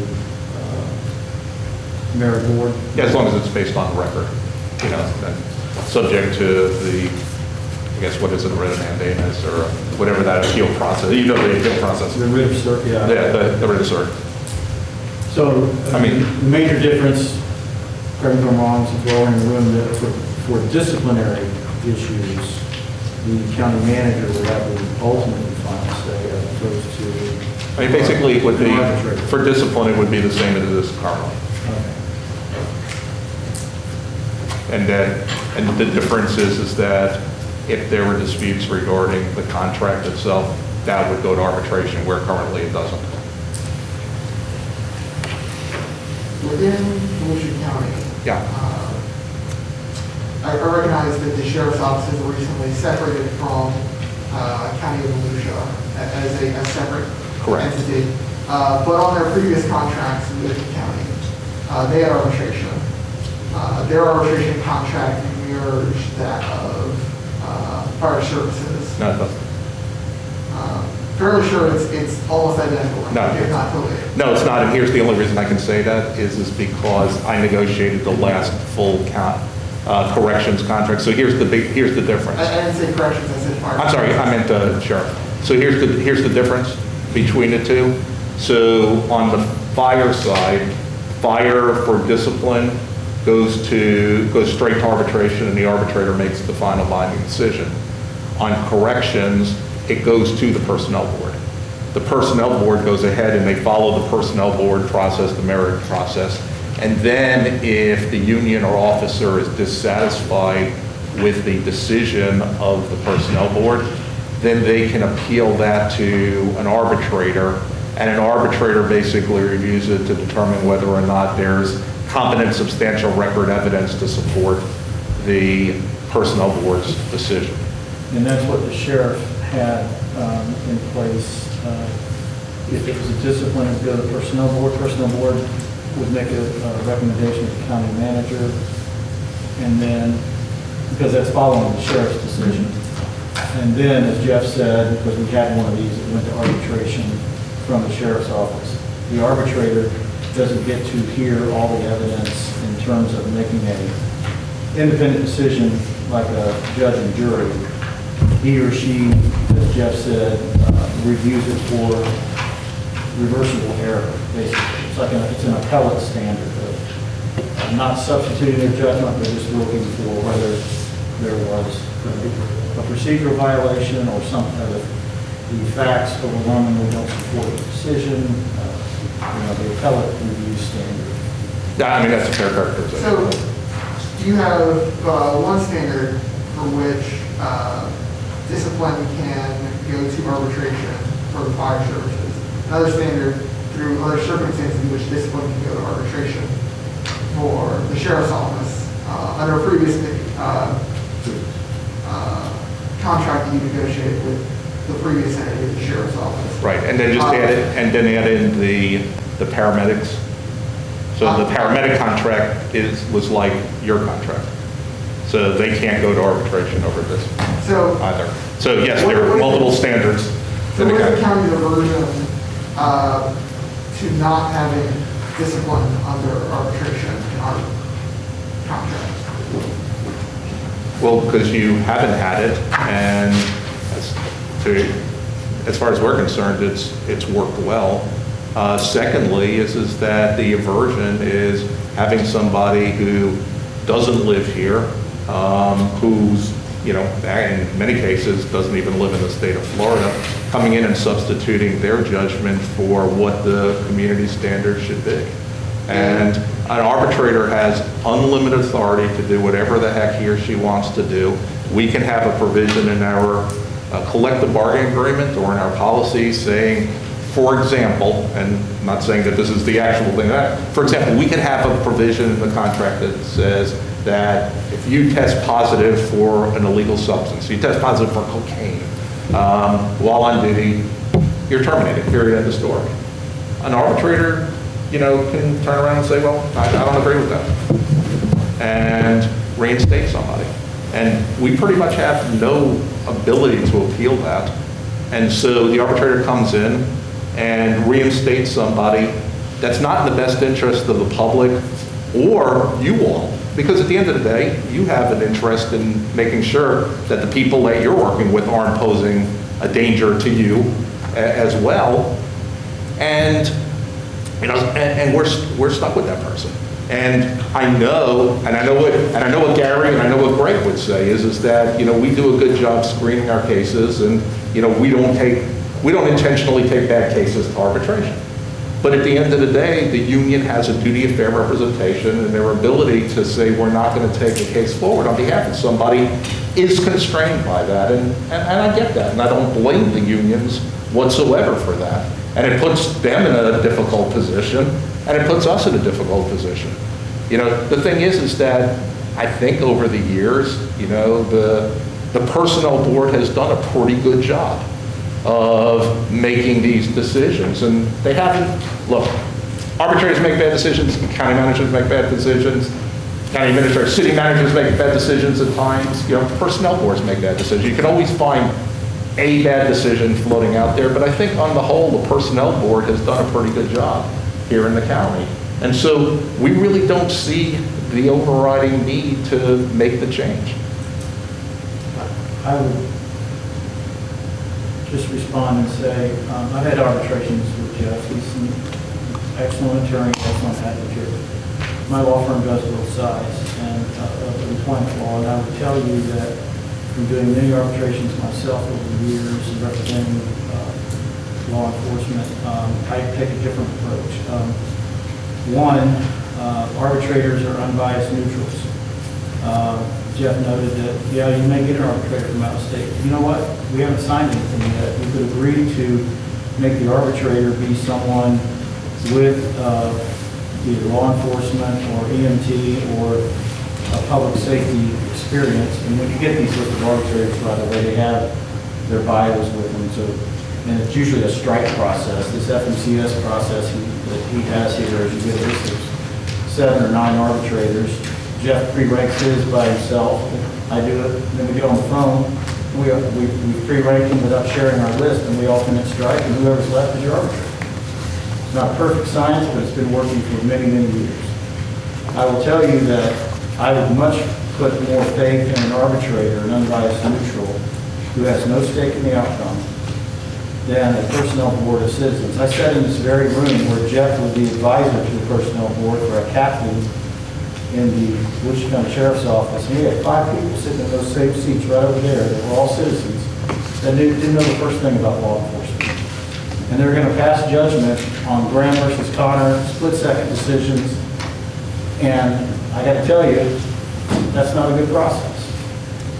merit board. Yeah, as long as it's based on record, you know, and subject to the, I guess, what is it, writ of mandamus or whatever that appeal process, you know, the appeal process. The writ of cert, yeah. Yeah, the writ of cert. So, I mean- the major difference, correct me if I'm wrong, since we're all in the room, that for disciplinary issues, the county manager would have the ultimate final say as opposed to. I mean, basically, it would be, an arbitrator. for discipline, it would be the same as it is currently. Okay. And the difference is that if there were disputes regarding the contract itself, that would go to arbitration, where currently it doesn't. Within Volusia County, Yeah. I recognize that the sheriff's office has recently separated from County of Volusia as a separate Correct. entity. But on their previous contracts with the county, they had arbitration. Their arbitration contract mirrors that of fire services. No, it doesn't. Fairly sure it's almost identical. No. If not totally. No, it's not, and here's the only reason I can say that is because I negotiated the last full corrections contract. So here's the difference. I didn't say corrections, I said fire. I'm sorry, I meant sheriff. So here's the difference between the two. So on the fire side, fire for discipline goes straight to arbitration, and the arbitrator makes the final binding decision. On corrections, it goes to the personnel board. The personnel board goes ahead and they follow the personnel board process, the merit process. And then if the union or officer is dissatisfied with the decision of the personnel board, then they can appeal that to an arbitrator, and an arbitrator basically reviews it to determine whether or not there's competent substantial record evidence to support the personnel board's decision. And that's what the sheriff had in place. If it was a discipline, it would go to the personnel board would make a recommendation to the county manager, and then, because that's following the sheriff's decision. And then, as Jeff said, because we had one of these, it went to arbitration from the sheriff's office. The arbitrator doesn't get to hear all the evidence in terms of making an independent decision like a judge and jury. He or she, as Jeff said, reviews it for reversible error, basically. It's an appellate standard of not substituting their judgment, but just looking for whether there was a procedural violation or some of the facts overwhelmingly don't support the decision, the appellate review standard. Yeah, I mean, that's a fair characterization. So you have one standard for which discipline can go to arbitration for the fire services. Another standard through other circumstances in which discipline can go to arbitration for the sheriff's office under a previous contract that you negotiated with the previous entity of the sheriff's office. Right, and then just add in the paramedics. So the paramedic contract was like your contract. So they can't go to arbitration over this So either. So yes, there are multiple standards. So what is the county's aversion to not having discipline under arbitration in our contract? Well, because you haven't had it, and as far as we're concerned, it's worked well. Secondly, is that the aversion is having somebody who doesn't live here, who's, in many cases, doesn't even live in the state of Florida, coming in and substituting their judgment for what the community standards should be. And an arbitrator has unlimited authority to do whatever the heck he or she wants to do. We can have a provision in our collective bargaining agreement or in our policy saying, for example, and I'm not saying that this is the actual thing, for example, we can have a provision in the contract that says that if you test positive for an illegal substance, you test positive for cocaine while on duty, you're terminated, period, end of story. An arbitrator, can turn around and say, well, I don't agree with that, and reinstate somebody. And we pretty much have no ability to appeal that. And so the arbitrator comes in and reinstate somebody that's not in the best interest of the public or you all. Because at the end of the day, you have an interest in making sure that the people that you're working with aren't posing a danger to you as well. And, you know, and we're stuck with that person. And I know what Gary and I know what Greg would say is that, you know, we do a good job screening our cases, and, you know, we don't intentionally take bad cases to arbitration. But at the end of the day, the union has a duty of fair representation, and their ability to say we're not going to take a case forward on behalf of somebody is constrained by that. And I get that, and I don't blame the unions whatsoever for that. And it puts them in a difficult position, and it puts us in a difficult position. You know, the thing is that I think over the years, you know, the personnel board has done a pretty good job of making these decisions, and they haven't. Look, arbitrators make bad decisions, county managers make bad decisions, county administrators, city managers make bad decisions at times. You know, personnel boards make bad decisions. You can always find a bad decision floating out there, but I think on the whole, the personnel board has done a pretty good job here in the county. And so we really don't see the overriding need to make the change. I would just respond and say, I've had arbitrations with Jeff. He's an excellent attorney, excellent advocate. My law firm does both sides and of employment law, and I would tell you that from doing many arbitrations myself over the years and representing law enforcement, I take a different approach. One, arbitrators are unbiased neutrals. Jeff noted that, yeah, you may get an arbitrator from out of state. You know what? We haven't signed anything yet. We could agree to make the arbitrator be someone with either law enforcement or EMT or a public safety experience. And when you get these list of arbitrators, by the way, they have their bios with them. So, and it's usually a strike process. This FMCS process that he has here, as you get a list of 7 or 9 arbitrators. Jeff pre-ranks his by himself. I do it, and then we get on the phone. We pre-rank them without sharing our list, and we alternate strike, and whoever's left is your arbitrator. It's not perfect science, but it's been working for many, many years. I will tell you that I would much put more faith in an arbitrator, an unbiased neutral, who has no stake in the outcome, than a personnel board of citizens. I sat in this very room where Jeff was the advisor to the personnel board for a captain in the Volusia County Sheriff's Office, and we had 5 people sitting in those same seats right over there that were all citizens that didn't know the first thing about law enforcement. And they were going to pass judgment on Graham versus Connor, split-second decisions, and I got to tell you, that's not a good process.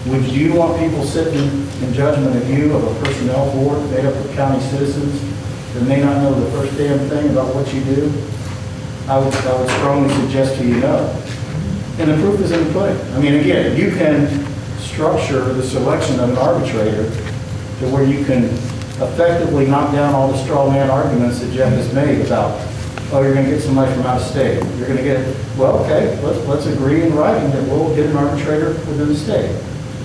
Would you want people sitting in judgment of you, of a personnel board made up of county citizens that may not know the first damn thing about what you do? I would strongly suggest to you no. And the proof is in the pudding. I mean, again, you can structure the selection of an arbitrator to where you can effectively knock down all the straw man arguments that Jeff has made about, oh, you're going to get somebody from out of state. You're going to get, well, okay, let's agree in writing that we'll get an arbitrator within the state.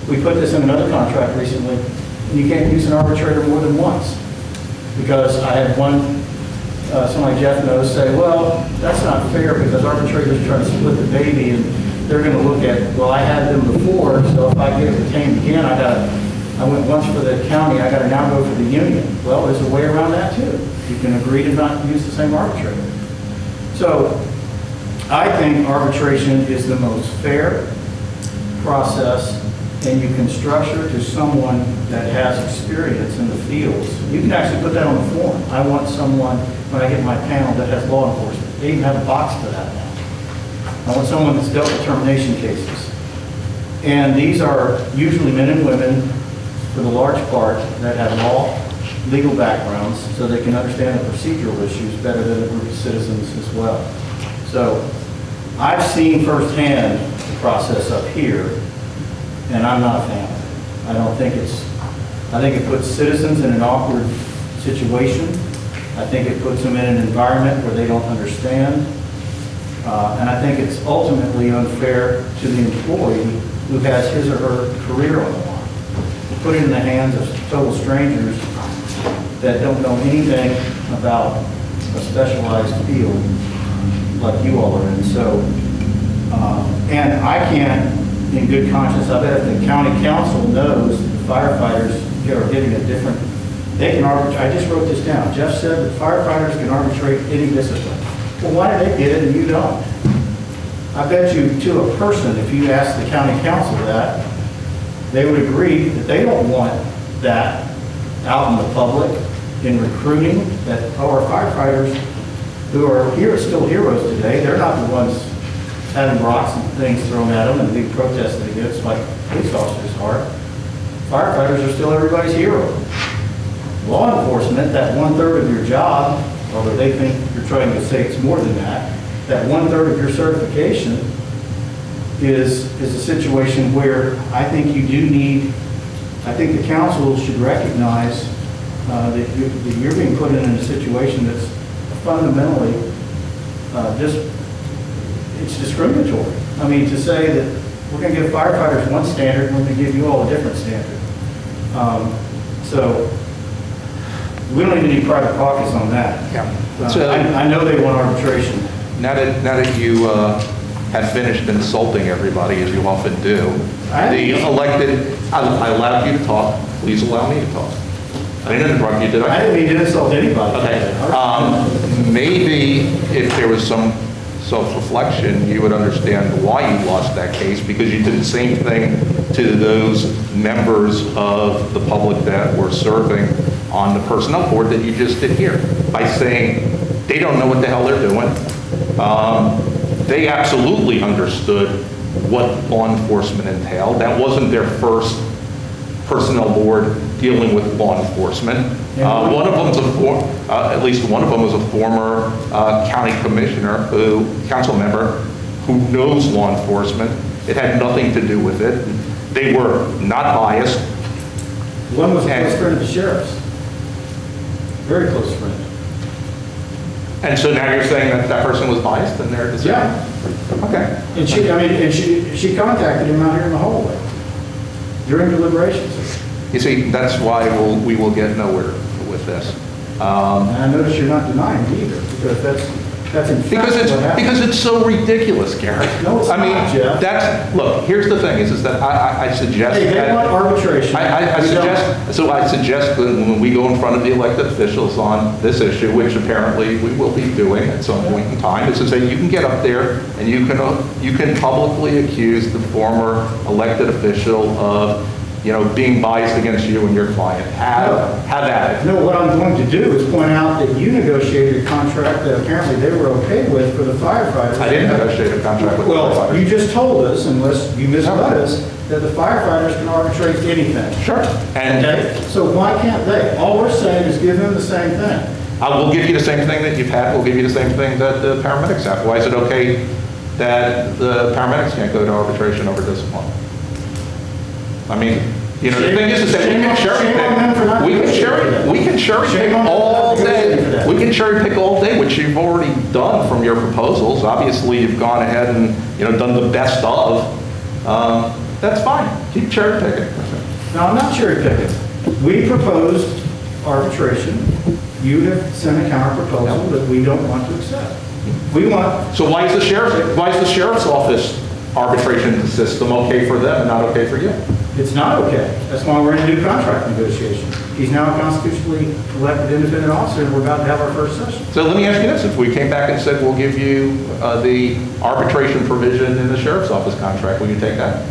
We put this in another contract recently, and you can't use an arbitrator more than once. Because I had one, somebody Jeff knows, say, well, that's not fair because arbitrators try to split the baby and they're going to look at, well, I had them before, so if I get retained again, I went once for the county, I got to now go for the union. Well, there's a way around that too. You can agree to not use the same arbitrator. So I think arbitration is the most fair process, and you can structure to someone that has experience in the fields. You can actually put that on the form. I want someone, when I get my panel, that has law enforcement. They even have a box for that now. I want someone that's dealt with termination cases. And these are usually men and women, for the large part, that have legal backgrounds, so they can understand the procedural issues better than a group of citizens as well. So I've seen firsthand the process up here, and I'm not a fan of it. I think it puts citizens in an awkward situation. I think it puts them in an environment where they don't understand. And I think it's ultimately unfair to the employee who has his or her career on the line. To put it in the hands of total strangers that don't know anything about a specialized field like you all are in. So, and I can't, in good conscience, I bet if the county council knows the firefighters are getting a different, they can arbitrate. I just wrote this down. Jeff said that firefighters can arbitrate any discipline. Well, why do they get it and you don't? I bet you to a person, if you ask the county council that, they would agree that they don't want that out in the public in recruiting, that our firefighters who are here, still heroes today, they're not the ones having rocks and things thrown at them and being protested against like police officers are. Firefighters are still everybody's hero. Law enforcement, that 1/3 of your job, although they think you're trying to say it's more than that 1/3 of your certification is a situation where I think you do need, I think the council should recognize that you're being put in a situation that's fundamentally it's discriminatory. I mean, to say that we're going to give firefighters one standard, we're going to give you all a different standard. So we don't even need private caucus on that. So- I know they want arbitration. Now that you have finished insulting everybody, as you often do, the elected, I allowed you to talk, please allow me to talk. I didn't interrupt you, did I? I didn't mean to insult anybody. Okay. Maybe if there was some self-reflection, you would understand why you lost that case, because you did the same thing to those members of the public that were serving on the personnel board that you just did here, by saying they don't know what the hell they're doing. They absolutely understood what law enforcement entailed. That wasn't their first personnel board dealing with law enforcement. One of them's at least one of them was a former county commissioner, council member, who knows law enforcement. It had nothing to do with it. They were not biased. One was a close friend of the sheriff's. Very close friend. And so now you're saying that that person was biased in their decision? Yeah. Okay. And she contacted him out here in the hallway during deliberations. You see, that's why we will get nowhere with this. And I notice you're not denying it either, because that's in fact what happened. Because it's so ridiculous, Gary. No, it's I mean, not, Jeff. look, here's the thing, is that I suggest Hey, they that... want arbitration. I We don't. suggest that when we go in front of the elected officials on this issue, which apparently we will be doing at some point in time, is to say you can get up there and you can publicly accuse the former elected official of, being biased against you and your client. Have at it. No, what I'm going to do is point out that you negotiated a contract that apparently they were okay with for the firefighters. I didn't negotiate a contract with the Well, firefighters. you just told us, unless you misled us, that the firefighters can arbitrate anything. Sure. And Okay, so why can't they? All we're saying is give them the same thing. I will give you the same thing that you've had. We'll give you the same thing that the paramedics have. Why is it okay that the paramedics can't go to arbitration over discipline? I mean, the thing is that we can cherry pick. We can cherry pick all day. We can cherry pick all day, which you've already done from your proposals. Obviously, you've gone ahead and done the best of. That's fine. Keep cherry picking. No, I'm not cherry picking. We proposed arbitration. You have sent a counter proposal that we don't want to accept. We want. So why is the sheriff's office arbitration system okay for them and not okay for you? It's not okay. That's why we're in a new contract negotiation. He's now a constitutionally elected independent officer, and we're about to have our first session. So let me ask you this. If we came back and said, we'll give you the arbitration provision in the sheriff's office contract, will you take that?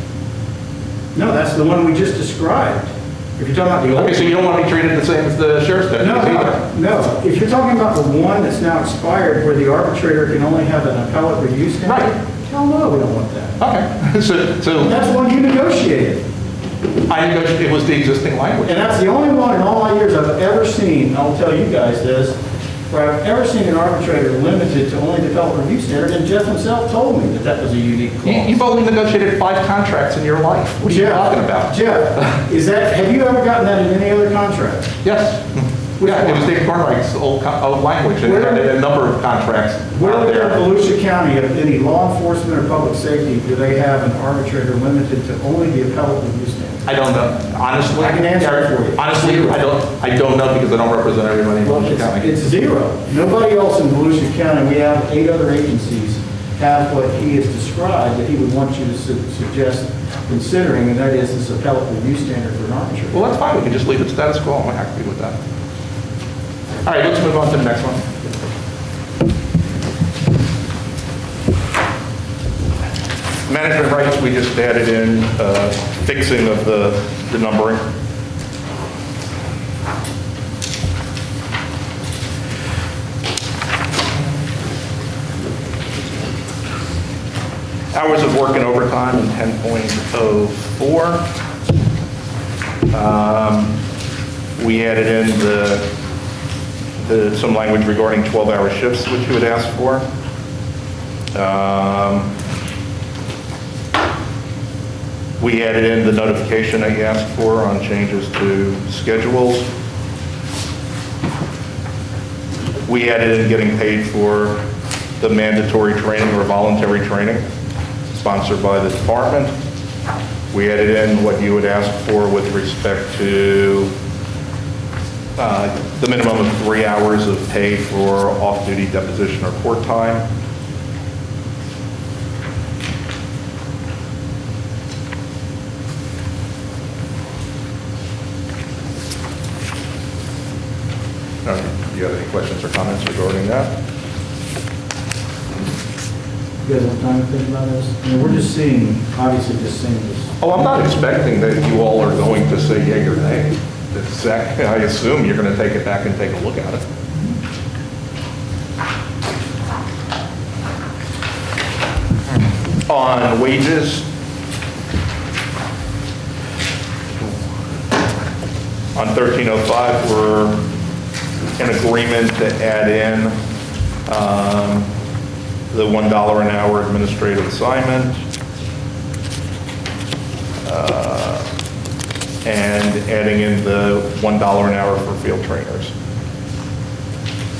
No, that's the one we just described. If you're talking about the old. Okay, so you don't want to be treated the same as the sheriff's deputies either? No. If you're talking about the one that's now expired where the arbitrator can only have an appellate review standard. Right. Hell no, we don't want that. Okay. So That's the one you negotiated. I negotiated, it was the existing language. And that's the only one in all my years I've ever seen, and I'll tell you guys this, where I've ever seen an arbitrator limited to only the appellate review standard, and Jeff himself told me that that was a unique clause. You've only negotiated 5 contracts in your life. What are you talking about? Jeff, have you ever gotten that in any other contract? Yes. Yeah, it was Dave Cornwright's old language, and it had a number of contracts. Where out there there. in Volusia County, of any law enforcement or public safety, do they have an arbitrator limited to only the appellate review standard? I don't know, honestly. I can answer it for you. Honestly, I don't know because I don't represent everybody in Well, Volusia County. it's zero. Nobody else in Volusia County, we have 8 other agencies, have what he has described that he would want you to suggest considering, and that is this appellate review standard for an arbitrator. Well, that's fine, we can just leave it status quo, I'm happy with that. All right, let's move on to the next one. Management rights, we just added in fixing of the numbering. Hours of work and overtime in 10.04. We added in some language regarding 12-hour shifts, which you had asked for. We added in the notification that you asked for on changes to schedules. We added in getting paid for the mandatory training or voluntary training sponsored by the department. We added in what you would ask for with respect to the minimum of 3 hours of pay for off-duty deposition or court time. Do you have any questions or comments regarding that? You guys have time to think about this? I mean, we're just seeing, obviously just seeing this. Oh, I'm not expecting that you all are going to say yea or nay. I assume you're going to take it back and take a look at it. On wages, on 1305, we're in agreement to add in the $1 an hour administrative assignment and adding in the $1 an hour for field trainers.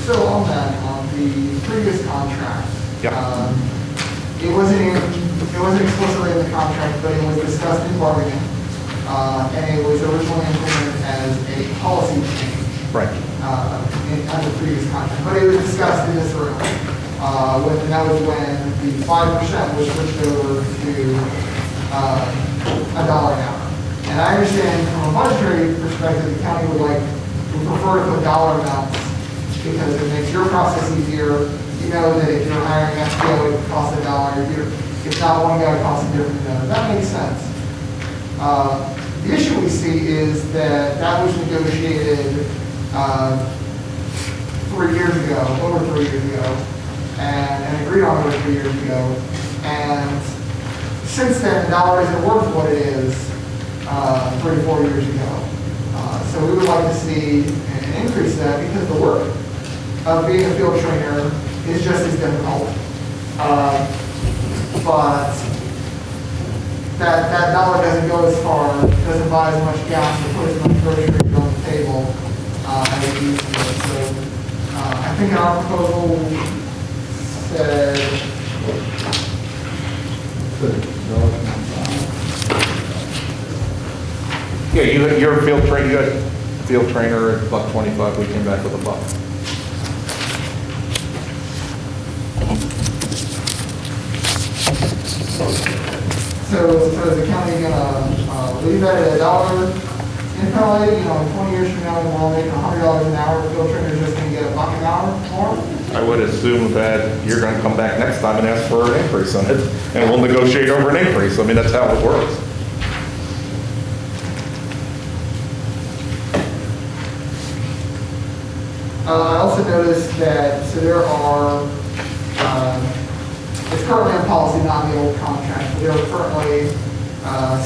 So on that, on the previous contract, Yeah. it wasn't explicitly in the contract, but it was discussed in bargaining, and it was originally implemented as a policy change. Right. Under the previous contract, but it was discussed in this room, and that was when the 5% was switched over to $1 an hour. And I understand from a budgetary perspective, the county would prefer to put dollar amounts because it makes your process easier. You know that if you're hiring an FPO, it would cost $1. If not one guy, it costs a different amount. That makes sense. The issue we see is that was negotiated 3 years ago, over 3 years ago, and agreed on over 3 years ago. And since then, the dollar isn't worth what it is 3 to 4 years ago. So we would like to see an increase in that because the work of being a field trainer is just as difficult. But that dollar doesn't go as far, doesn't buy as much gas or put as much groceries on the table as it used to. So I think our proposal said Yeah, you're a field trainer, you had a field trainer at $1.25, we came back with $1. So is the county gonna leave that at $1 in penalty? In 20 years from now, we're all making $100 an hour, the field trainer's just gonna get $1 an hour more? I would assume that you're going to come back next time and ask for an increase on it, and we'll negotiate over an increase. I mean, that's how it works. I also noticed that, so there are, it's currently in policy, not in the old contract, but there are currently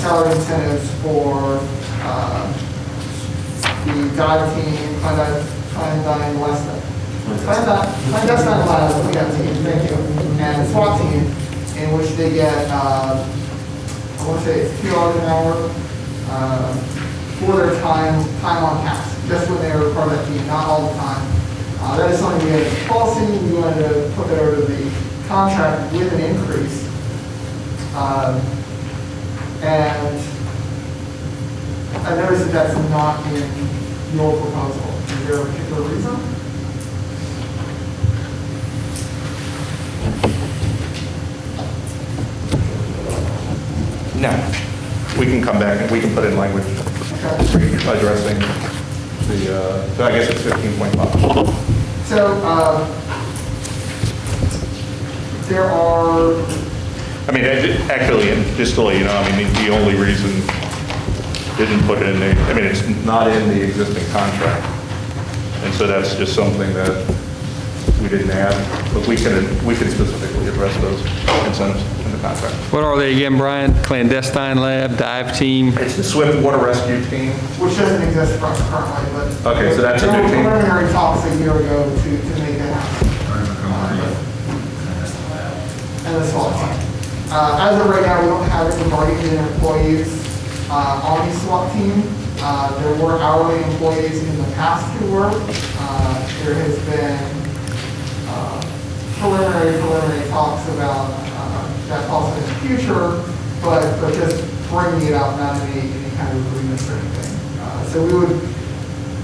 salary incentives for the dive team, clandestine molester. Clandestine molester, team, thank you, and SWAT team, in which they get, I want to say it's $2 an hour for their time on task, just when they're part of that team, not all the time. That is something we had in policy. We wanted to put that over the contract with an increase. And I noticed that that's not in your proposal. Is there a particular reason? No, we can come back and we can put in language addressing the, so I guess it's 15.5. So, there are, I mean, actually, and just to let you know, I mean, the only reason didn't put it in the, I mean, it's not in the existing contract. And so that's just something that we didn't add, but we can specifically address those incentives in the contract. What are they again, Brian? Clandestine lab, dive team? It's the Swift Water Rescue Team. which doesn't exist currently, but. Okay, so that's a new team. Preliminary talks a year ago to make that happen. And the SWAT team. As of right now, we don't have any guardian employees on the SWAT team. There were hourly employees in the past who were. There has been preliminary talks about that possibly in the future, but just bringing it up, not any kind of agreements or anything. So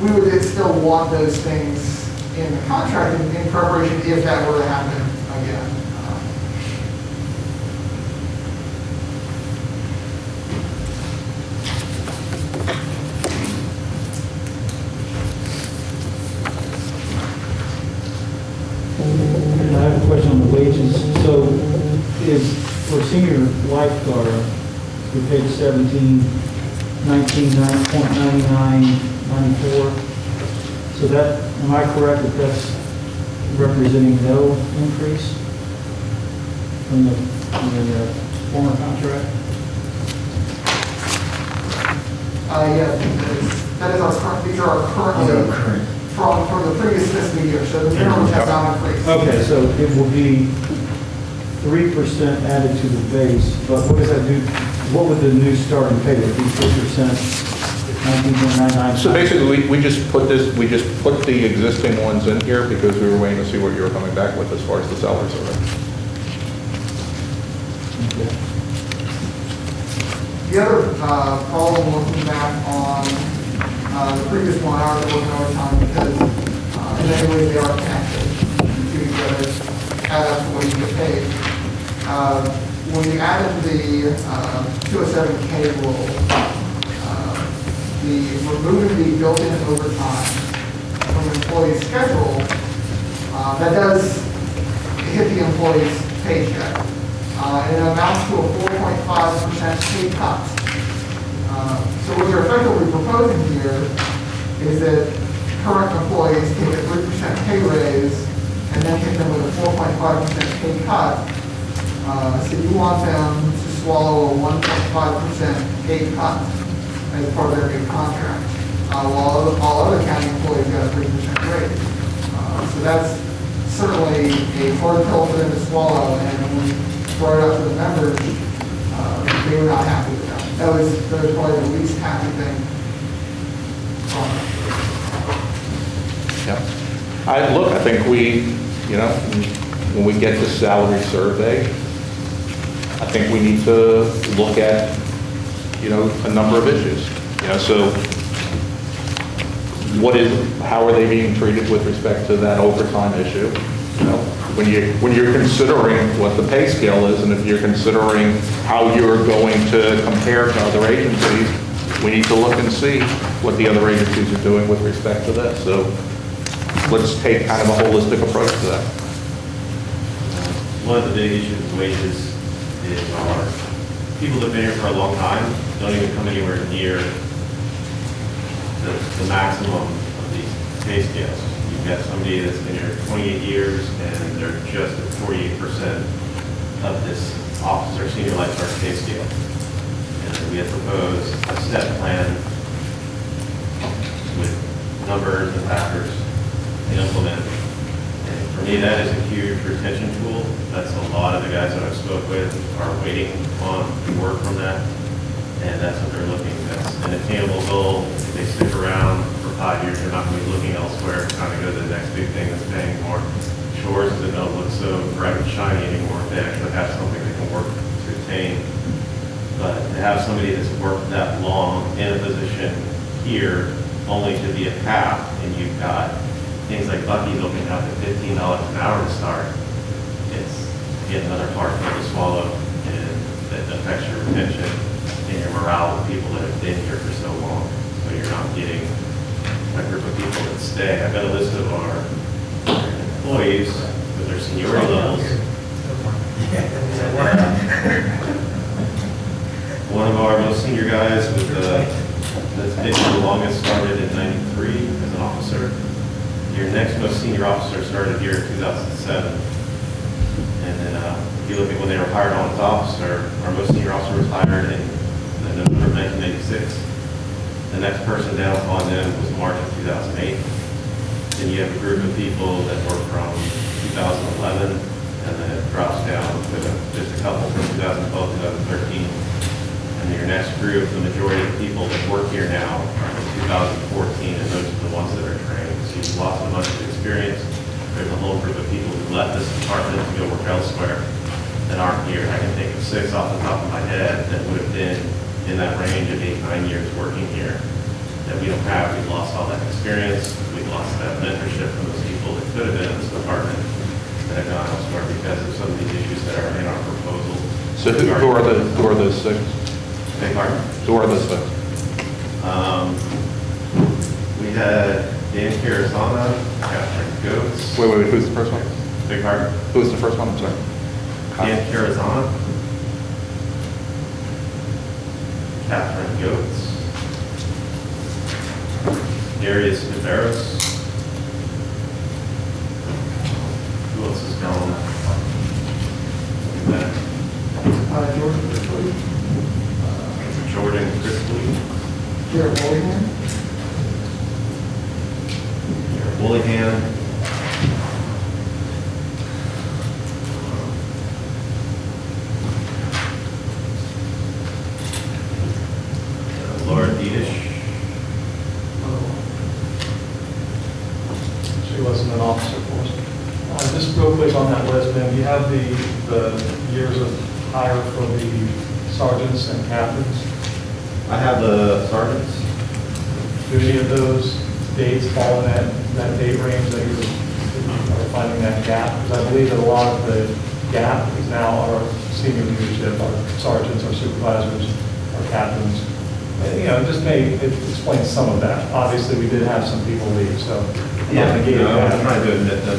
we would still want those things in the contract in preparation if that were to happen again. And I have a question on the wages. So is, for senior lifeguard, we paid 19.99.94. So that, am I correct that that's representing no increase from the former contract? Yeah, that is our current, these are our currently from the previous fiscal year, so the minimum has not increased. Okay, so it will be 3% added to the base, but what does that do? What would the new starting pay be? 3%, 19.99? So basically, we just put the existing ones in here because we were waiting to see what you were coming back with as far as the salary survey. Okay. The other problem looking back on the previous 1 hour that working overtime because in many ways they are connected to each other, add up to what you get paid. When you added the 207K rule, removing the built-in overtime from the employee's schedule, that does hit the employee's paycheck. And it amounts to a 4.5% pay cut. So what you're effectively proposing here is that current employees take a 3% pay raise and then hit them with a 4.5% pay cut. So you want them to swallow a 1.5% pay cut as part of their new contract, while all other county employees got a 3% raise. So that's certainly a hard pill for them to swallow, and when we brought it up to the members, they were not happy with that. That was probably the least happy thing. Yeah. I think when we get the salary survey, I think we need to look at, a number of issues. So how are they being treated with respect to that overtime issue? When you're considering what the pay scale is, and if you're considering how you're going to compare to other agencies, we need to look and see what the other agencies are doing with respect to this. So let's take kind of a holistic approach to that. One of the big issues with wages is our people that have been here for a long time don't even come anywhere near the maximum of these pay scales. You've got somebody that's been here 28 years and they're just at 48% of this officer senior lifeguard pay scale. And we have proposed a step plan with numbers and factors to implement. And for me, that is a huge retention tool. That's a lot of the guys that I've spoke with are waiting on work from that. And that's what they're looking at. That's an attainable goal. If they stick around for 5 years, they're not going to be looking elsewhere, trying to go to the next big thing that's paying more. Shores that don't look so bright and shiny anymore. They actually have something they can work to attain. But to have somebody that's worked that long in a position here only to be a cap, and you've got things like Bucky's opening up at $15 an hour to start, it's yet another hard pill to swallow, and that affects your retention and your morale of people that have been here for so long. So you're not getting a group of people that stay. I've got a list of our employees with their seniority levels. One of our most senior guys that's been here the longest started in '93 as an officer. Your next most senior officer started here in 2007. And then if you look at when they were hired on as officer, our most senior officer was hired in November of 1986. The next person down on them was March of 2008. Then you have a group of people that were from 2011, and then it drops down to just a couple from 2012, 2013. And then your next group, the majority of the people that work here now are from 2014, and those are the ones that are trained. So you've lost a bunch of experience. There's a whole group of people who left this department to go work elsewhere that aren't here. I can think of 6 off the top of my head that would have been in that range of 8, 9 years working here that we don't have. We've lost all that experience. We've lost that mentorship from those people that could have been in this department that have gone elsewhere because of some of these issues that are in our proposal. So who are those 6? Beg pardon? Who are those 6? We had Dan Carazana, Catherine Goetz. Wait, who's the first one? Beg pardon? Who was the first one? I'm sorry. Dan Carazana, Catherine Goetz, Darius Navarros. Who else is gone? Look at that. Jordan Chrisley, Jordan Chrisley, Garrett Willingham, Willingham, Laura Diedish. She wasn't an officer for us. Just real quick on that list, man, you have the years of hire for the sergeants and captains. I have the sergeants. Do any of those dates fall in that date range that you are finding that gap? Because I believe that a lot of the gap is now our senior leadership, our sergeants, our supervisors, our captains. And, you know, just may explain some of that. Obviously, we did have some people leave, so. I'm not negating that. I'm trying to admit that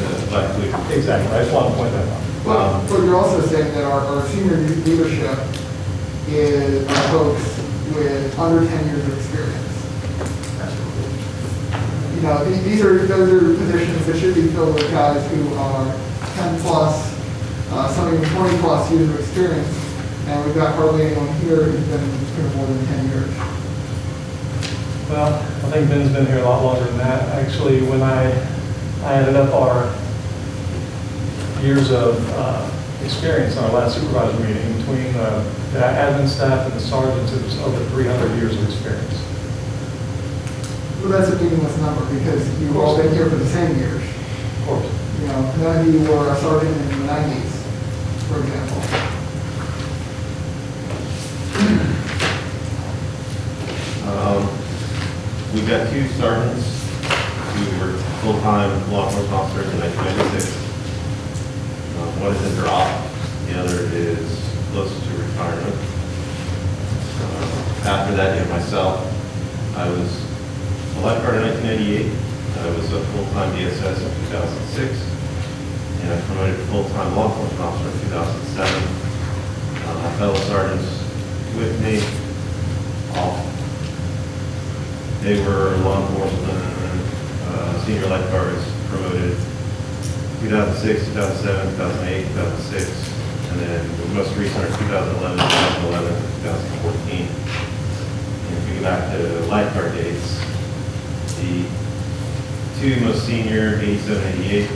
Exactly, I just want to point that out. But you're also saying that our senior leadership is folks with under 10 years of experience. You know, those are positions that should be filled with guys who are 10 plus, some even 20 plus years of experience, and we've got hardly anyone here who's been here more than 10 years. Well, I think Ben's been here a lot longer than that. Actually, when I added up our years of experience on our last supervisor meeting, between the admin staff and the sergeants, it was over 300 years of experience. Well, that's a meaningless number because you've all been here for the same years. Of course. You know, none of you were a sergeant in the 90s, for example. We've got 2 sergeants who were full-time law enforcement officers in 1996. One is in drop, the other is close to retirement. After that, you have myself. I was a lifeguard in 1998. I was a full-time DSS in 2006. And I promoted to full-time law enforcement officer in 2007. My fellow sergeants with me, they were law enforcement, senior lifeguards promoted 2006, 2007, 2008, 2006, and then the most recent are 2011, 2011, 2014. And if we go back to lifeguard dates, the 2 most senior, 87, 88,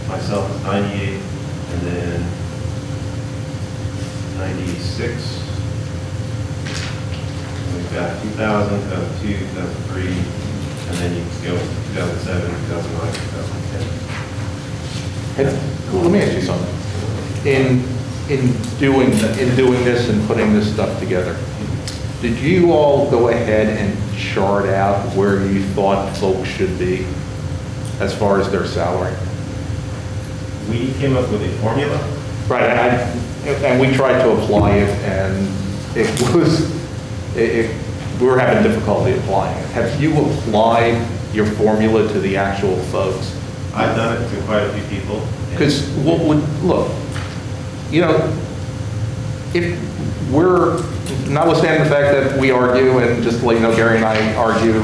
myself is 98, and then 96. We've got 2000, 2002, 2003, and then you can go 2007, 2009, 2010. Let me ask you something. In in doing this and putting this stuff together, did you all go ahead and chart out where you thought folks should be as far as their salary? We came up with a formula. Right, and we tried to apply it, and we were having difficulty applying it. Have you applied your formula to the actual folks? I've done it to quite a few people. Because look, you know, if we're, notwithstanding the fact that we argue, and just to let you know, Gary and I argue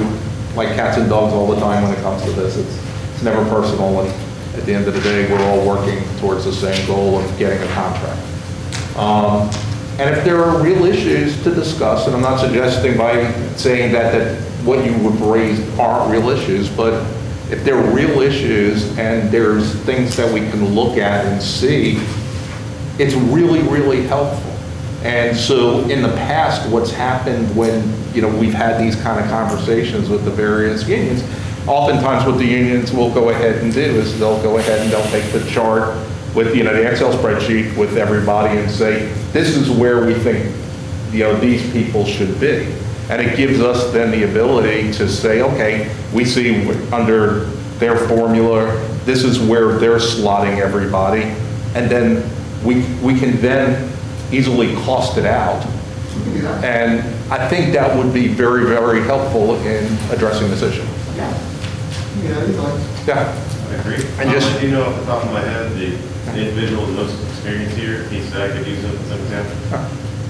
like cats and dogs all the time when it comes to this. It's never personal, and at the end of the day, we're all working towards the same goal of getting a contract. And if there are real issues to discuss, and I'm not suggesting by saying that what you would raise aren't real issues, but if there are real issues and there's things that we can look at and see, it's really, really helpful. And so in the past, what's happened when, you know, we've had these kind of conversations with the various unions, oftentimes what the unions will go ahead and do is they'll go ahead and they'll take the chart with, you know, the Excel spreadsheet with everybody and say, this is where we think, you know, these people should be. And it gives us then the ability to say, okay, we see under their formula, this is where they're slotting everybody. And then we can then easily cost it out. And I think that would be very, very helpful in addressing this issue. Yeah. I agree. And just, I do know off the top of my head, the individual with most experience here, he said I could use him as an example.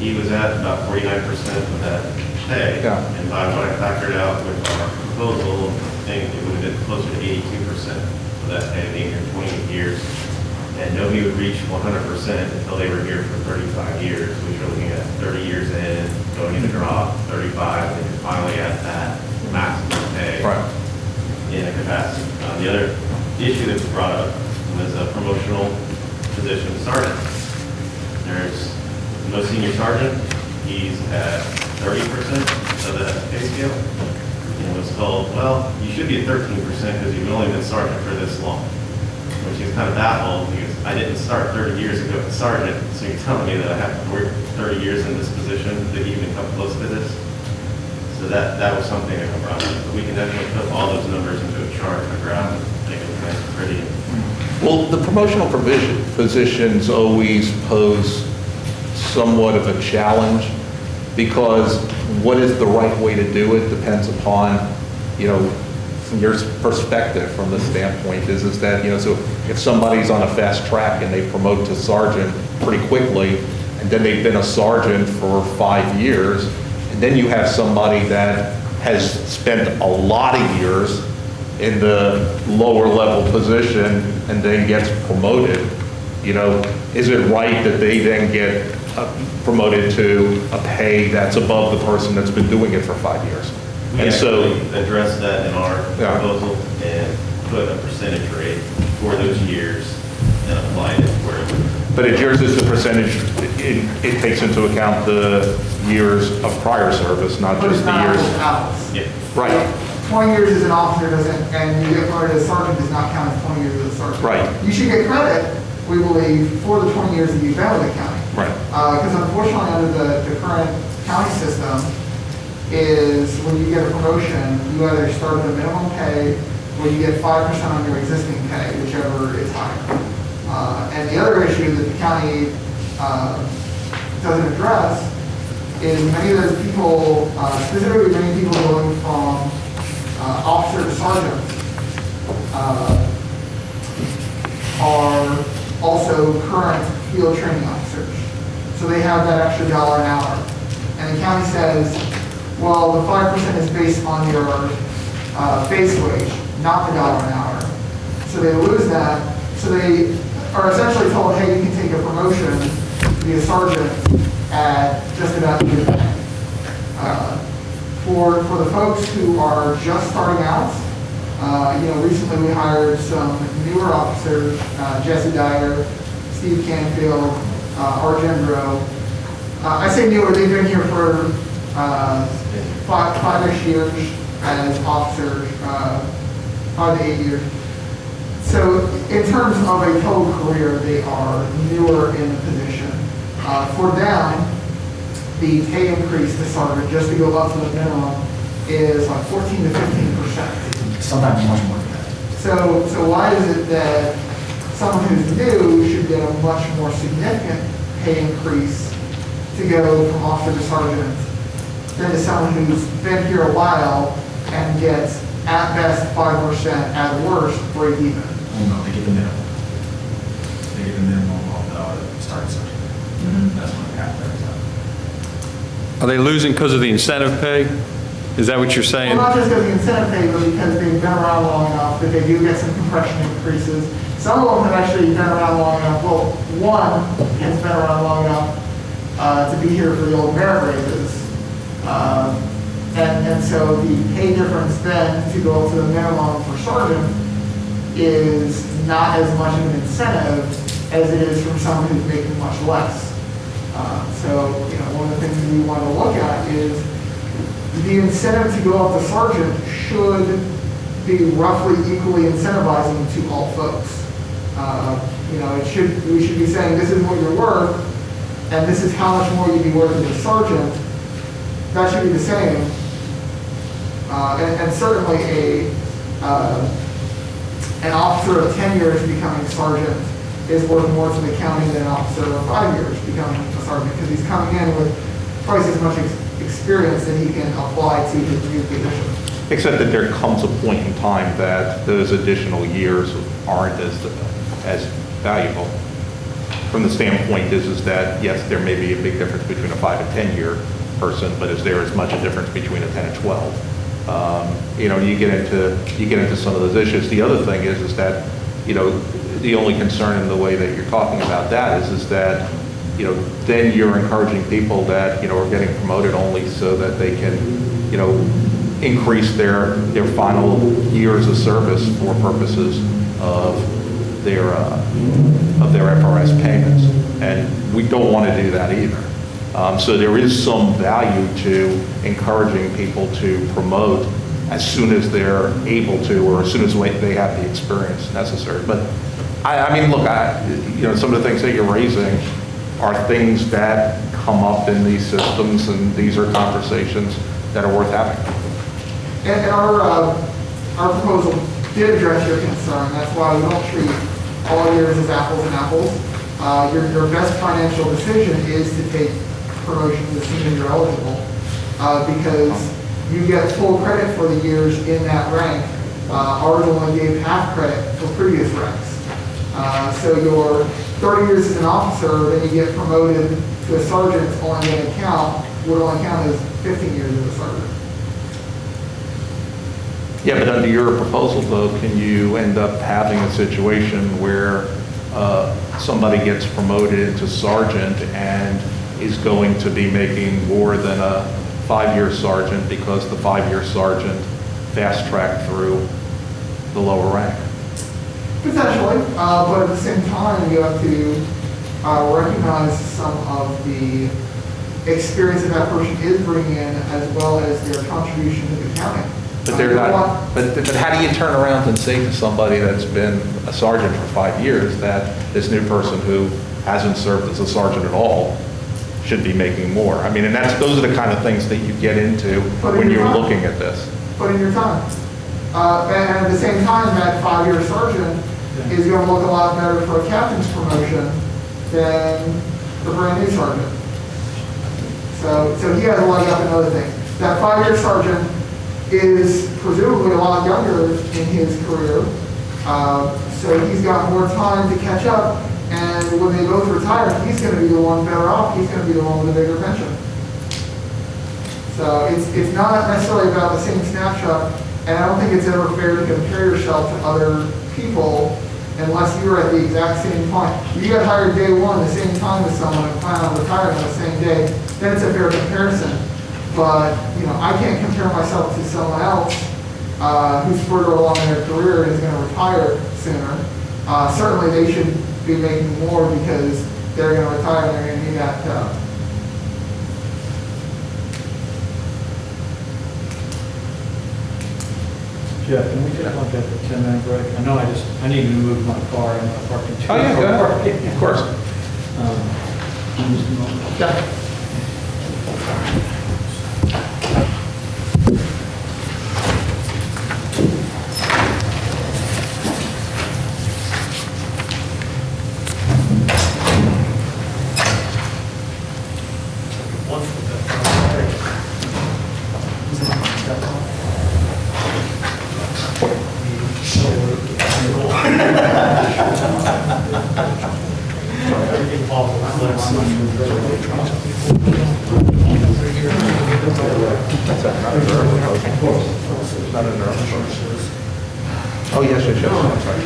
He was at about 49% of that pay. Yeah. And by what I factored out with our proposal, I think it would have been closer to 82% of that pay, being here 28 years. And nobody would reach 100% until they were here for 35 years, which we're looking at 30 years in, going into drop, 35, and then finally at that maximum pay. right. In a capacity. The other issue that was brought up was a promotional position of sergeant. There's no senior sergeant. He's at 30% of that pay scale. And was told, well, you should be at 13% because you've only been sergeant for this long. Which is kind of baffled because I didn't start 30 years ago as sergeant, so you're telling me that I have to work 30 years in this position to even come close to this. So that was something that I brought up. But we can definitely put all those numbers into a chart, a graph, make it nice and pretty. Well, the promotional positions always pose somewhat of a challenge because what is the right way to do it depends upon, you know, from your perspective from the standpoint is that, you know, so if somebody's on a fast track and they promote to sergeant pretty quickly, and then they've been a sergeant for 5 years, and then you have somebody that has spent a lot of years in the lower level position and then gets promoted, you know, is it right that they then get promoted to a pay that's above the person that's been doing it for 5 years? We And so addressed that in our Yeah. proposal and put a percentage rate for those years and applied it where it would. But at yours is the percentage, it takes into account the years of prior service, not But just it's the not years. apples to apples. Yeah. Right, 20 years as an officer doesn't, and you get promoted as sergeant does not count as 20 years as a sergeant. Right. You should get credit, we believe, for the 20 years that you've been with the county. right. Because unfortunately, under the current county system, is when you get a promotion, you either start at a minimum pay or you get 5% on your existing pay, whichever is higher. And the other issue that the county doesn't address is many of those people, specifically many people going from officer to sergeant, are also current field training officers. So they have that extra $1 an hour. And the county says, well, the 5% is based on your base wage, not the $1 an hour. So they lose that. So they are essentially told, hey, you can take a promotion to be a sergeant at just about your pay. For the folks who are just starting out, you know, recently we hired some newer officers, Jesse Dyer, Steve Canfield, Art Gendro. I say newer, they've been here for five-ish years as officers, 5 to 8 years. So in terms of a total career, they are newer in the position. For them, the pay increase to sergeant, just to go up to the minimum, is like 14 to 15%. Sometimes much more than that. So why is it that someone who's new should get a much more significant pay increase to go from officer to sergeant than to someone who's been here a while and gets at best 5%, at worst break even? Oh, no, they get the minimum. They get the minimum of the starting sergeant. That's what happened every time. Are they losing because of the incentive pay? Is that what you're saying? Well, not just because of the incentive pay, but because they've been around long enough that they do get some compression increases. Some of them have actually been around long enough. Well, one has been around long enough to be here for the old merit raises. And so the pay difference then to go up to the minimum for sergeant is not as much of an incentive as it is from someone who's making much less. So, one of the things we want to look at is the incentive to go up to sergeant should be roughly equally incentivizing to all folks. We should be saying this is what you're worth, and this is how much more you'd be worth as a sergeant. That should be the same. And certainly an officer of 10 years becoming sergeant is worth more to the county than an officer of 5 years becoming a sergeant, because he's coming in with twice as much experience that he can apply to his new position. Except that there comes a point in time that those additional years aren't as valuable. From the standpoint is that, yes, there may be a big difference between a 5 and 10 year person, but is there as much a difference between a 10 and 12? You get into some of those issues. The other thing is that, the only concern in the way that you're talking about that is that, then you're encouraging people that, are getting promoted only so that they can, increase their final years of service for purposes of their FRS payments. And we don't want to do that either. So there is some value to encouraging people to promote as soon as they're able to, or as soon as they have the experience necessary. But look, some of the things that you're raising are things that come up in these systems, and these are conversations that are worth having. And our proposal did address your concern. That's why we don't treat all years as apples and apples. Your best financial decision is to take promotions as soon as you're eligible, because you get full credit for the years in that rank. Ours only gave half credit for previous ranks. So your 30 years as an officer, then you get promoted to a sergeant, only going to count, would only count as 15 years as a sergeant. Yeah, but under your proposal, though, can you end up having a situation where somebody gets promoted into sergeant and is going to be making more than a 5-year sergeant because the 5-year sergeant fast-tracked through the lower rank? Potentially, but at the same time, you have to recognize some of the experience that person is bringing in, as well as their contribution to the county. But they're not. But how do you turn around and say to somebody that's been a sergeant for 5 years that this new person who hasn't served as a sergeant at all should be making more? I mean, and those are the kind of things that you get into when you're looking at this. Put in your time. And at the same time, that 5-year sergeant is going to look a lot better for a captain's promotion than the brand new sergeant. So he has a leg up in other things. That 5-year sergeant is presumably a lot younger in his career, so he's got more time to catch up, and when they both retire, he's going to be the one better off. He's going to be the one with a bigger pension. So it's not necessarily about the same snapshot, and I don't think it's ever fair to compare yourself to other people unless you were at the exact same point. If you got hired day one, the same time as someone, and plan on retiring the same day, then it's a fair comparison. But, I can't compare myself to someone else who's further along in their career and is going to retire sooner. Certainly they should be making more because they're going to retire and they're going to need that. Jeff, can we just look at the 10-minute break? I know I need to move my car. I'm not parking too far. Oh, yeah, go ahead. Of course. Just a moment. Yeah. Oh, yes, yes, yes. That's right.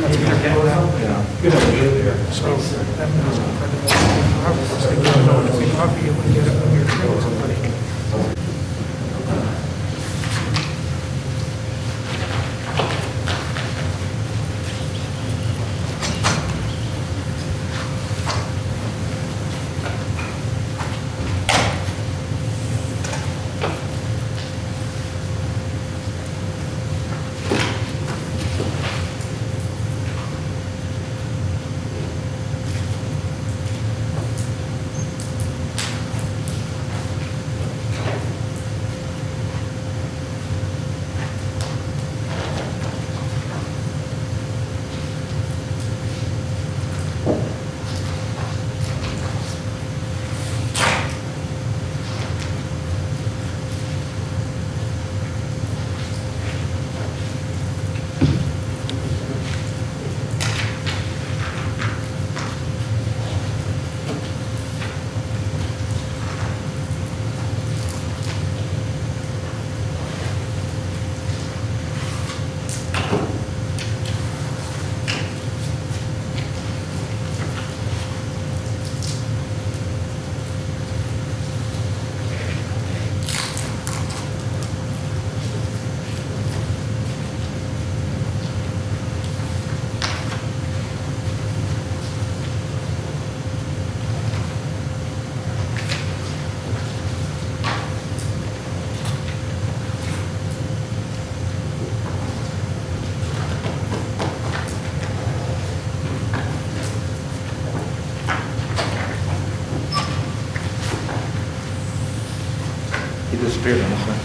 He disappeared on this thing.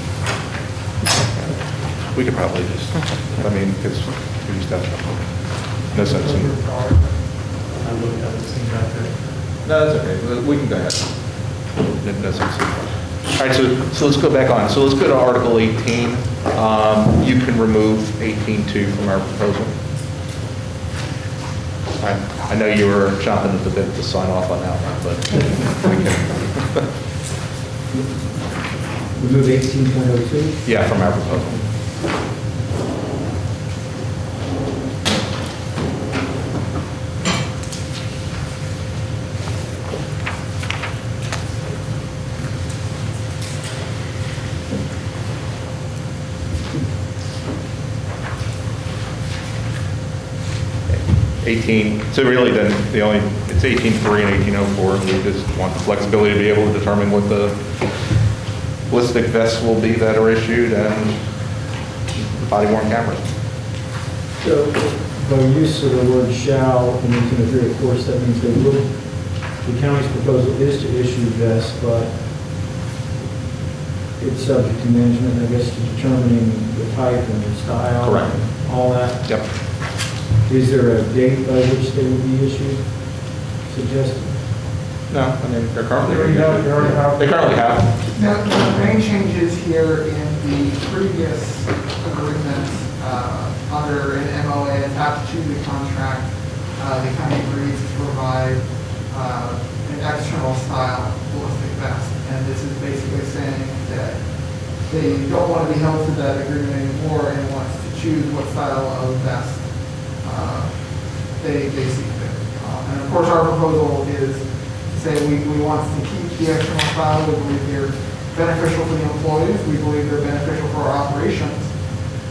We could probably just, I mean, because we just have no sense in. No, that's okay. We can go ahead. No sense. All right, so let's go back on. So let's go to Article 18. You can remove 18.2 from our proposal. I know you were chomping at the bit to sign off on that one, but we can. Remove 18.02? Yeah, from our proposal. So really then, it's 18.3 and 18.04. We just want the flexibility to be able to determine what the ballistic vests will be that are issued and the body worn cameras. So, by use of the word shall in 1803, of course, that means they will, the county's proposal is to issue vests, but it's subject to management, I guess, to determining the type and the style. Correct. And all that. Yep. Is there a date by which they will be issued, suggested? No, I mean, they're currently. They already have. They currently have. Now, the main changes here in the previous agreement, under an MOA attached to the contract, the county agrees to provide an external style ballistic vest. And this is basically saying that they don't want to be held to that agreement anymore and wants to choose what style of vest they see fit. And of course, our proposal is to say we want to keep the external style. We believe they're beneficial for the employees. We believe they're beneficial for our operations.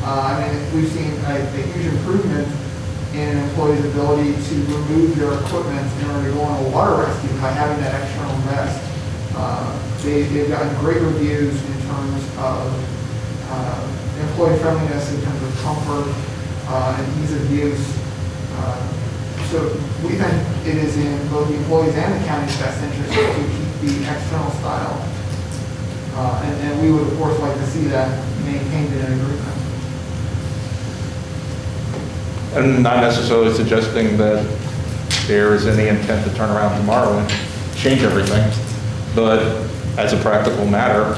I mean, we've seen a huge improvement in an employee's ability to remove their equipment in order to go on a water rescue by having that external vest. They've gotten great reviews in terms of employee friendliness, in terms of comfort and ease of use. So we think it is in both the employees and the county's best interest to keep the external style. And we would, of course, like to see that maintained in an agreement. And not necessarily suggesting that there is any intent to turn around tomorrow and change everything, but as a practical matter,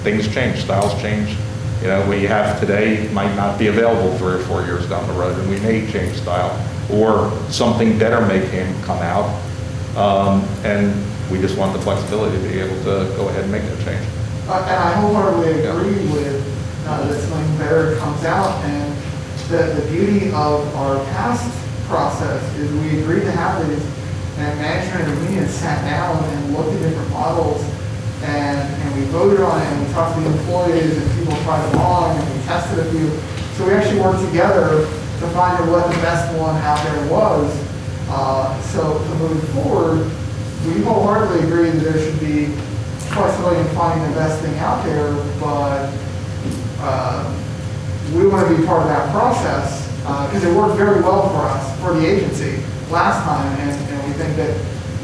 things change, styles change. You know, what you have today might not be available 3 or 4 years down the road, and we may change style, or something better may come out, and we just want the flexibility to be able to go ahead and make that change. And I wholeheartedly agree with that something better comes out, and the beauty of our past process is we agreed to have these, and management and the union sat down and looked at different models, and we voted on it, and we talked to the employees, and people tried them on, and we tested a few. So we actually worked together to find out what the best one out there was. So to move forward, we wholeheartedly agree that there should be flexibility in finding the best thing out there, but we want to be part of that process because it worked very well for us, for the agency last time, and we think that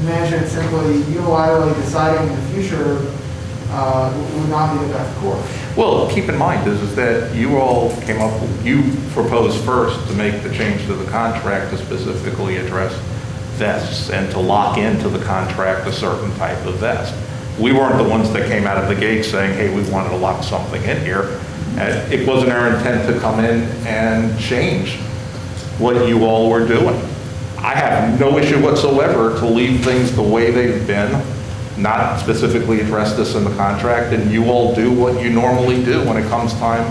management simply unilaterally deciding in the future would not be the best course. Well, keep in mind is that you all you proposed first to make the change to the contract to specifically address vests and to lock into the contract a certain type of vest. We weren't the ones that came out of the gate saying, hey, we wanted to lock something in here. And it wasn't our intent to come in and change what you all were doing. I have no issue whatsoever to leave things the way they've been, not specifically address this in the contract, and you all do what you normally do when it comes time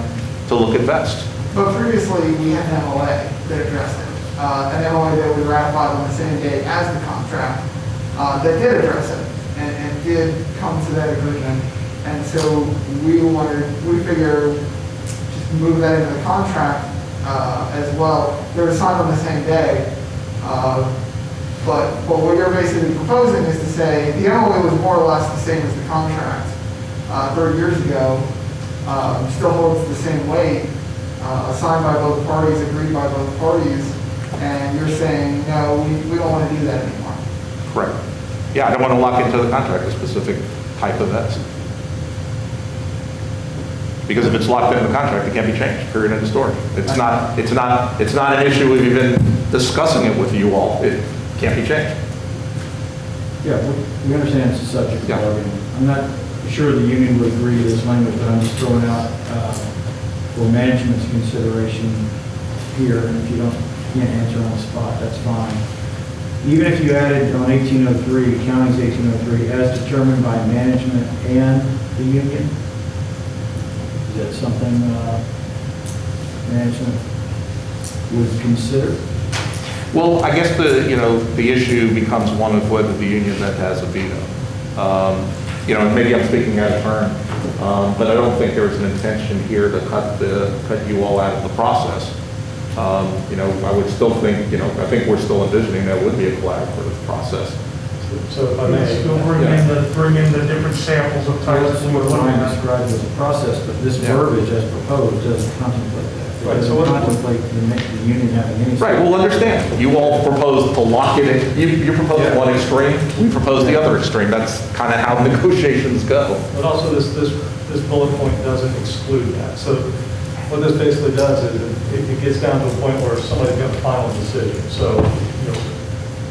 to look at vests. But previously, we had an MOA that addressed it. An MOA that we ratified on the same day as the contract that did address it and did come to that agreement. And so we figure just move that into the contract as well. They were signed on the same day. But what you're basically proposing is to say the MOA was more or less the same as the contract 30 years ago, still holds the same weight, signed by both parties, agreed by both parties, and you're saying, no, we don't want to do that anymore. Correct. Yeah, I don't want to lock into the contract a specific type of vest. Because if it's locked into the contract, it can't be changed, period, end of story. It's not an issue of even discussing it with you all. It can't be changed. Yeah, we understand it's a subject of Yeah. bargaining. I'm not sure the union would agree to this language, but I'm just throwing out for management's consideration here, and if you can't answer on the spot, that's fine. Even if you added on 1803, county's 1803, as determined by management and the union, is that something management would consider? Well, I guess the issue becomes one of whether the union then has a veto. Maybe I'm speaking out of turn, but I don't think there's an intention here to cut you all out of the process. I would still think, I think we're still envisioning there would be a collaborative process. So if I may. Still bring in the different samples of types That's we what were looking Ryan at. described as a process, but this verbiage as proposed doesn't contemplate that. It Right, so doesn't what- contemplate the union having any. Right, well, understand, you all proposed to lock it in, you proposed one extreme, we proposed the other extreme, that's kind of how negotiations go. But also this bullet point doesn't exclude that. So what this basically does is it gets down to a point where somebody's got a final decision. So,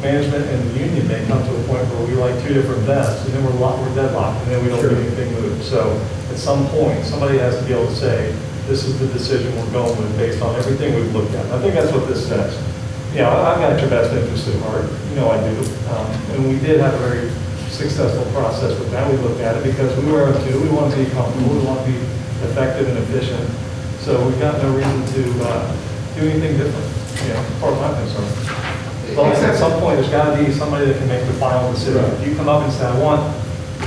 management and the union may come to a point where we like two different vests, and then we're deadlocked, and then we don't get anything moved. So at some point, somebody has to be able to say, this is the decision we're going with based on everything we've looked at. I think that's what this says. I've got your best interest at heart. I do. And we did have a very successful process with that. We looked at it because we were too. We want to be comfortable. We want to be effective and efficient. So we've got no reason to do anything different, as far as I'm concerned. But at some point, there's got to be somebody that can make the final decision. If you come up and say, I want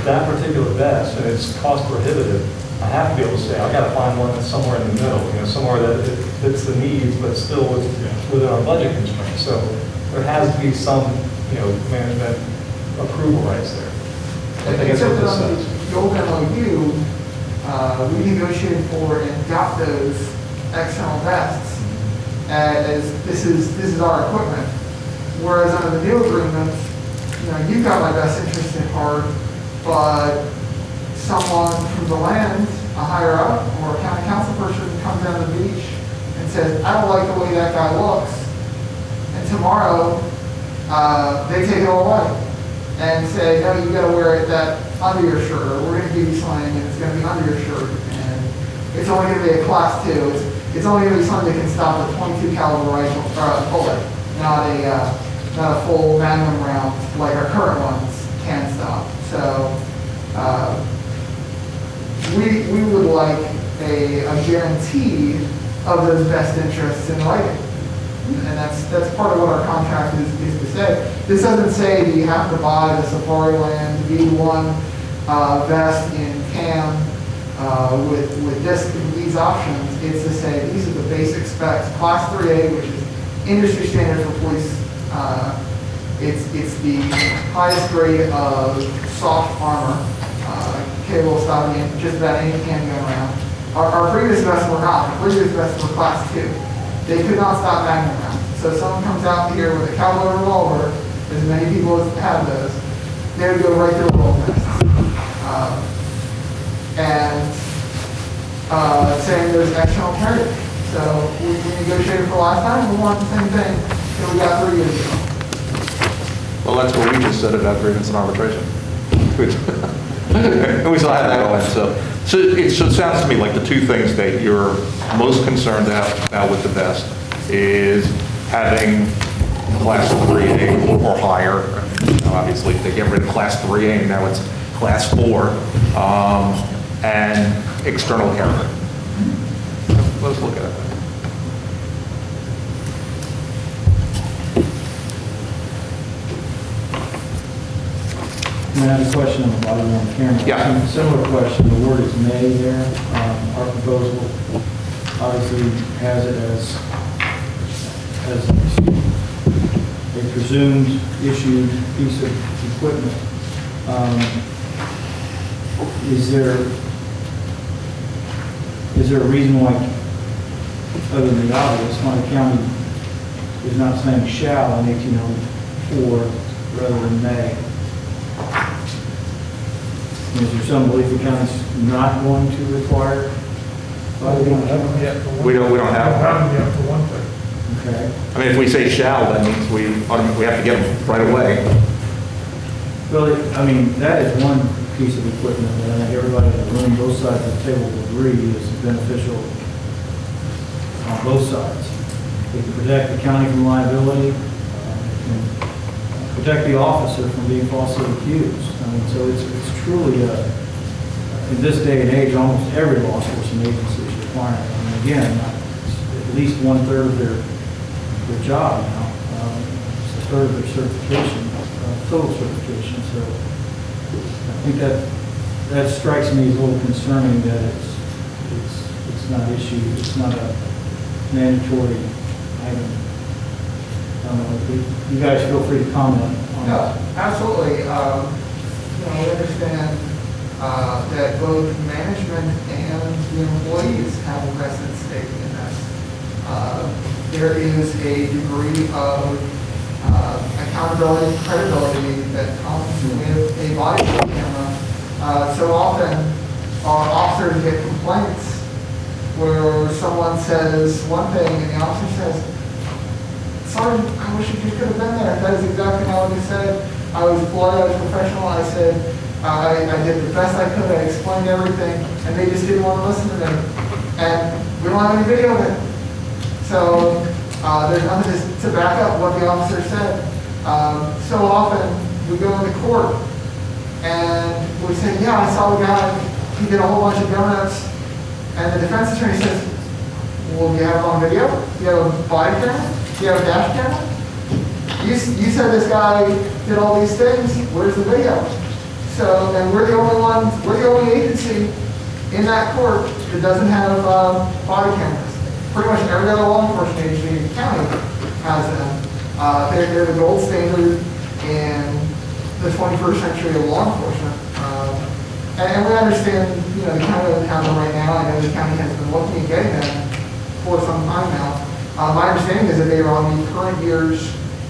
that particular vest, and it's cost prohibitive, I have to be able to say, I got to find one that's somewhere in the middle, somewhere that it fits the needs, but still within our budget constraints. So there has to be some, management approval rights there. I think that's what this says. The old MOU, we negotiated for and got those external vests as this is our equipment. Whereas under the new agreement, you've got my best interest at heart, but someone from the land, a higher up, or a county council person comes down the beach and says, I don't like the way that guy looks. And tomorrow, they take it all away and say, no, you gotta wear it under your shirt, or we're gonna give you something and it's gonna be under your shirt. And it's only gonna be a class 2. It's only gonna be something that can stop a 22 caliber rifle, bullet, not a full magnum round like our current ones can stop. So, we would like a guarantee of those best interests in writing. And that's part of what our contract is to say. This doesn't say that you have to buy the Safari Land V1 vest in CAM with these options. It's to say these are the basic specs. Class 3A, which is industry standard for police. It's the highest grade of soft armor, capable of stopping just about any handgun round. Our previous vests were not. Our previous vests were class 2. They could not stop magnum rounds. So if someone comes out here with a cowboy revolver, as many people as have those, they would go right through a roll vest. Saying there's external carry. So we negotiated for last time, we want the same thing that we got 3 years ago. Well, that's what we just said about grievance and arbitration. And we still have that going, so it sounds to me like the two things that you're most concerned about with the vest is having class 3A or higher. Obviously, they get rid of class 3A and now it's class 4, and external carry. Let's look at it. I have a question on the body worn camera. Yeah. Similar question, the word is may there. Our proposal obviously has it as a presumed issued piece of equipment. Is there a reason why, other than the obvious, why the county is not saying shall in 1804 rather than may? Is there some belief the county's not going to require? We don't have them yet for one. We don't have them yet for one thing. Okay. I mean, if we say shall, that means we have to get them right away. Well, I mean, that is one piece of equipment that I think everybody in the room, both sides of the table will agree is beneficial on both sides. It can protect the county from liability, it can protect the officer from being falsely accused. I mean, so it's truly, in this day and age, almost every law enforcement agency is requiring it. I mean, again, it's at least 1/3 of their job now. It's 1/3 of their certification, total certification. So I think that strikes me as a little concerning that it's not issued, it's not a mandatory item. I don't know, you guys feel free to comment on No, that. absolutely. We understand that both management and the employees have a vested stake in this. There is a degree of accountability and credibility that comes with a body camera. So often, our officers get complaints where someone says one thing and the officer says, Sergeant, I wish you could have been there. That is exactly how you said. I was polite, I was professional. I said, I did the best I could. I explained everything, and they just didn't want to listen to me. And we don't have any video of it. So there's nothing to back up what the officer said. So often we go into court and we say, yeah, I saw the guy. He did a whole bunch of donuts. And the defense attorney says, well, do you have it on video? Do you have a body camera? Do you have a dash camera? You said this guy did all these things. Where's the video? So, and we're the only agency in that court that doesn't have body cameras. Pretty much every other law enforcement agency in the county has them. They're the gold standard in the 21st century of law enforcement. And we understand, the county doesn't have them right now. I know the county has been looking at getting them for some time now. My understanding is that they are on the current year's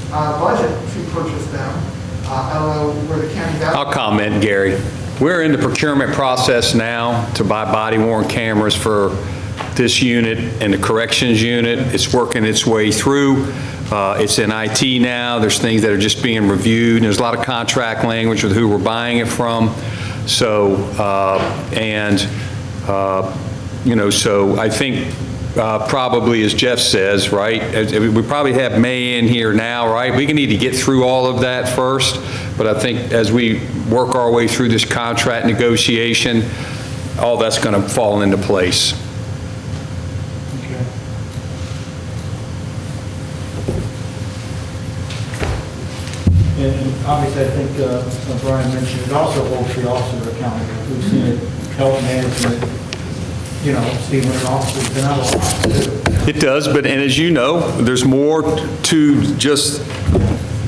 budget to purchase them. I don't know where the county's at. I'll comment, Gary. We're in the procurement process now to buy body-worn cameras for this unit and the corrections unit. It's working its way through. It's in IT now. There's things that are just being reviewed. There's a lot of contract language with who we're buying it from. So, so I think probably, as Jeff says, right, we probably have May in here now, right? We need to get through all of that first, but I think as we work our way through this contract negotiation, all that's going to fall into place. Okay. And obviously, I think Brian mentioned, it also holds the officer accountable. We've seen it help management, see when an officer's been out of line. It does, and as you know, there's more to just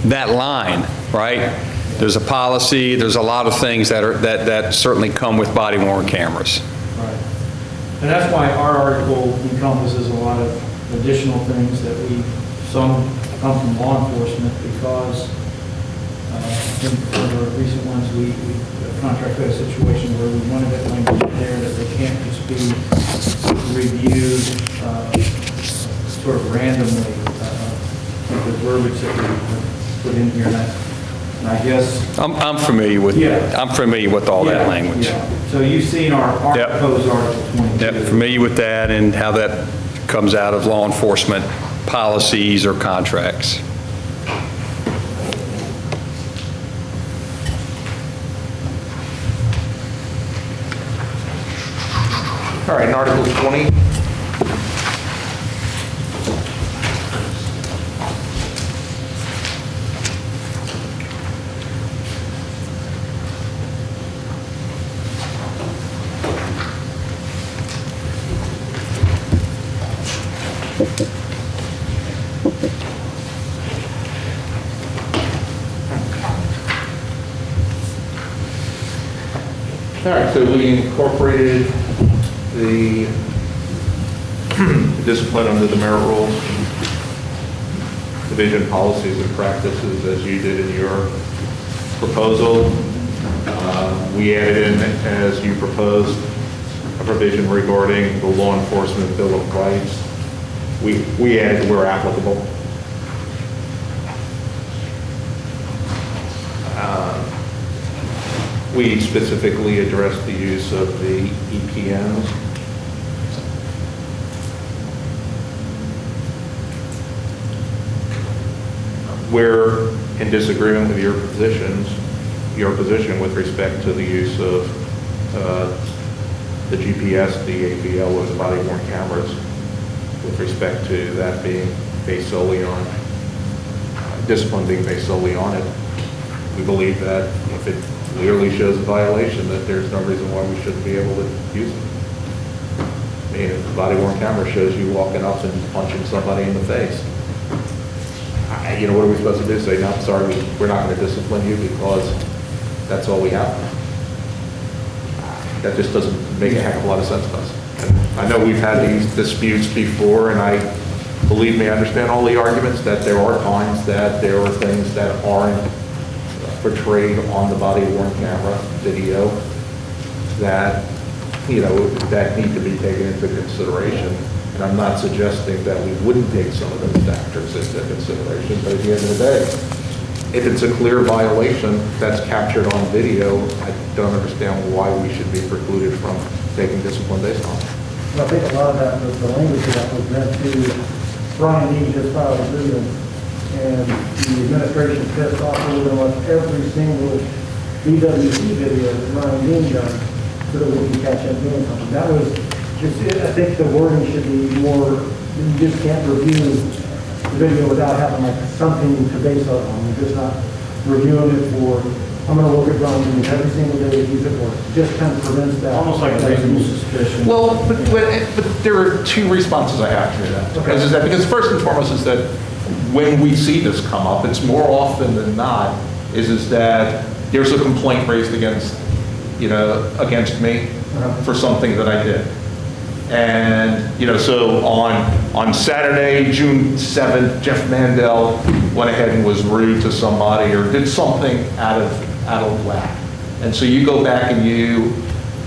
that line, right? There's a policy, there's a lot of things that certainly come with body-worn cameras. Right. And that's why our article encompasses a lot of additional things that some come from law enforcement, because in the recent ones, we contract a situation where we wanted that language in there that they can't just be reviewed sort of randomly, the verbiage that we put in here. And I guess I'm familiar with I'm familiar with all that language. Yeah. So you've seen our proposed Article 22. Yep, familiar with that and how that comes out of law enforcement policies or contracts. All right, in Article 20. All right, so we incorporated the discipline under the merit rules, division policies and practices as you did in your proposal. We added in, as you proposed, a provision regarding the law enforcement bill of rights. We added where applicable. We specifically addressed the use of the EPMs. We're in disagreement with your position with respect to the use of the GPS, the AVL, or the body-worn cameras, with respect to that being based solely on, discipline being based solely on it. We believe that if it clearly shows a violation, that there's no reason why we shouldn't be able to use it. I mean, if the body-worn camera shows you walking up and punching somebody in the face, what are we supposed to do? Say, no, I'm sorry, we're not going to discipline you because that's all we have? That just doesn't make a heck of a lot of sense to us. And I know we've had these disputes before, and believe me, I understand all the arguments that there are times that there are things that aren't portrayed on the body-worn camera video that, that need to be taken into consideration. And I'm not suggesting that we wouldn't take some of those factors into consideration, but at the end of the day, if it's a clear violation that's captured on video, I don't understand why we should be precluded from taking discipline based on it. Well, I think a lot of that, the language of that was meant to, Brian Dean just filed a grievance, and the administration pissed off over almost every single BWC video that Brian Dean done, so that we can catch him doing something. That was, I think the wording should be more, you just can't review the video without having like something to base it on. You're just not reviewing it for, I'm going to look at Brian Dean every single day that he's at work. Just kind of prevents that. Almost like reasonable suspicion. Well, but there are two responses I have to that. Okay. Because first and foremost is that when we see this come up, it's more often than not, is that there's a complaint raised against me for something that I did. And, so on Saturday, June 7th, Jeff Mandel went ahead and was rude to somebody or did something out of whack. And so you go back and you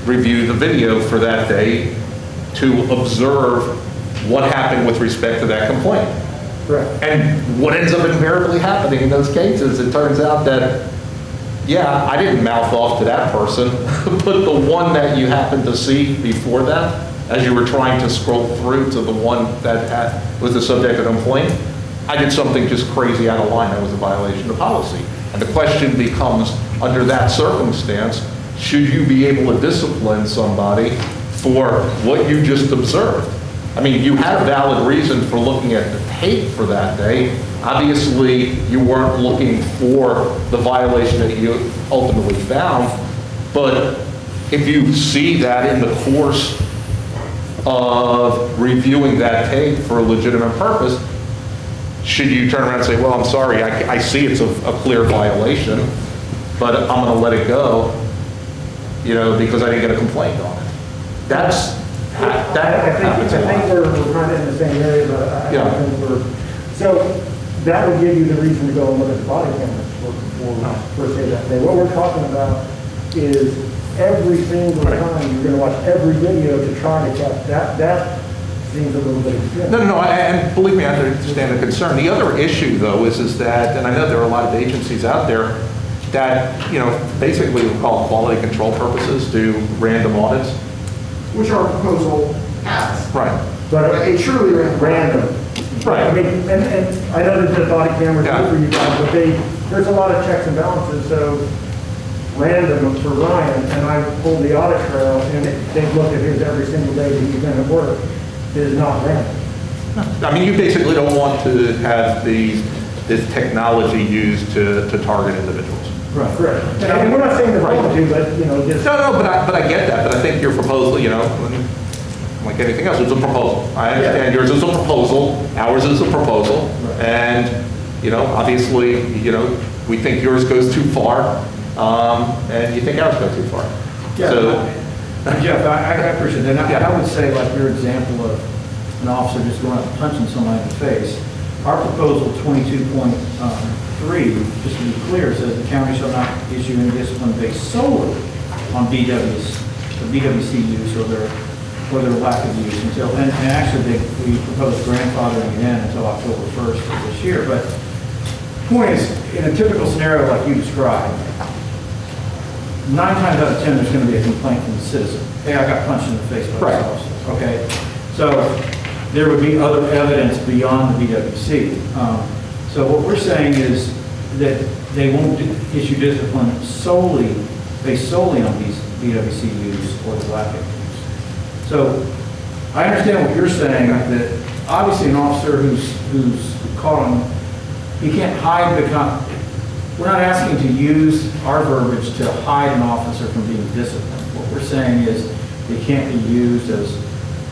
review the video for that day to observe what happened with respect to that complaint. Correct. And what ends up invariably happening in those cases, it turns out that, yeah, I didn't mouth off to that person, but the one that you happened to see before that, as you were trying to scroll through to the one that was the subject of the complaint, I did something just crazy out of line that was a violation of policy. And the question becomes, under that circumstance, should you be able to discipline somebody for what you just observed? I mean, you had a valid reason for looking at the tape for that day. Obviously, you weren't looking for the violation that you ultimately found, but if you see that in the course of reviewing that tape for a legitimate purpose, should you turn around and say, well, I'm sorry, I see it's a clear violation, but I'm going to let it go, because I didn't get a complaint on it. I think we're kind of in the same area, but I Yeah. don't think so that would give you the reason to go and look at the body cameras for say that day. What we're talking about is every single time you're going to watch every video to try to catch that seems a little bit extreme. No, and believe me, I understand the concern. The other issue, though, is that, and I know there are a lot of agencies out there that, basically we call quality control purposes, do random audits. Which our proposal has. Right. But A truly random. Right. I mean, and I know there's a body camera Yeah. too for you guys, but there's a lot of checks and balances, so random for Ryan, and I pulled the audit trail, and they've looked at his every single day that he's been at work, it is not random. I mean, you basically don't want to have this technology used to target individuals. Right. Correct. And we're not saying they're wrong to, but, just. No, but I get that, but I think your proposal, like anything else, it's a proposal. I understand yours is a proposal, ours is a proposal, and, obviously, we think yours goes too far, and you think ours goes too far. Yeah, So, Jeff, I appreciate that. Yeah. I would say, like your example of an officer just going up and punching somebody in the face, our proposal 22.3, just to be clear, says the county shall not issue any discipline based solely on BWC use or their lack of use until, and actually we proposed grandfathering again until October 1st of this year. But the point is, in a typical scenario like you described, 9 times out of 10, there's going to be a complaint from the citizen. Hey, I got punched in the face by this officer. Okay, so there would be other evidence beyond the BWC. So what we're saying is that they won't issue discipline based solely on these BWC use or the lack of use. So I understand what you're saying, that obviously an officer who's caught on, he can't hide we're not asking to use our verbiage to hide an officer from being disciplined. What we're saying is it can't be used as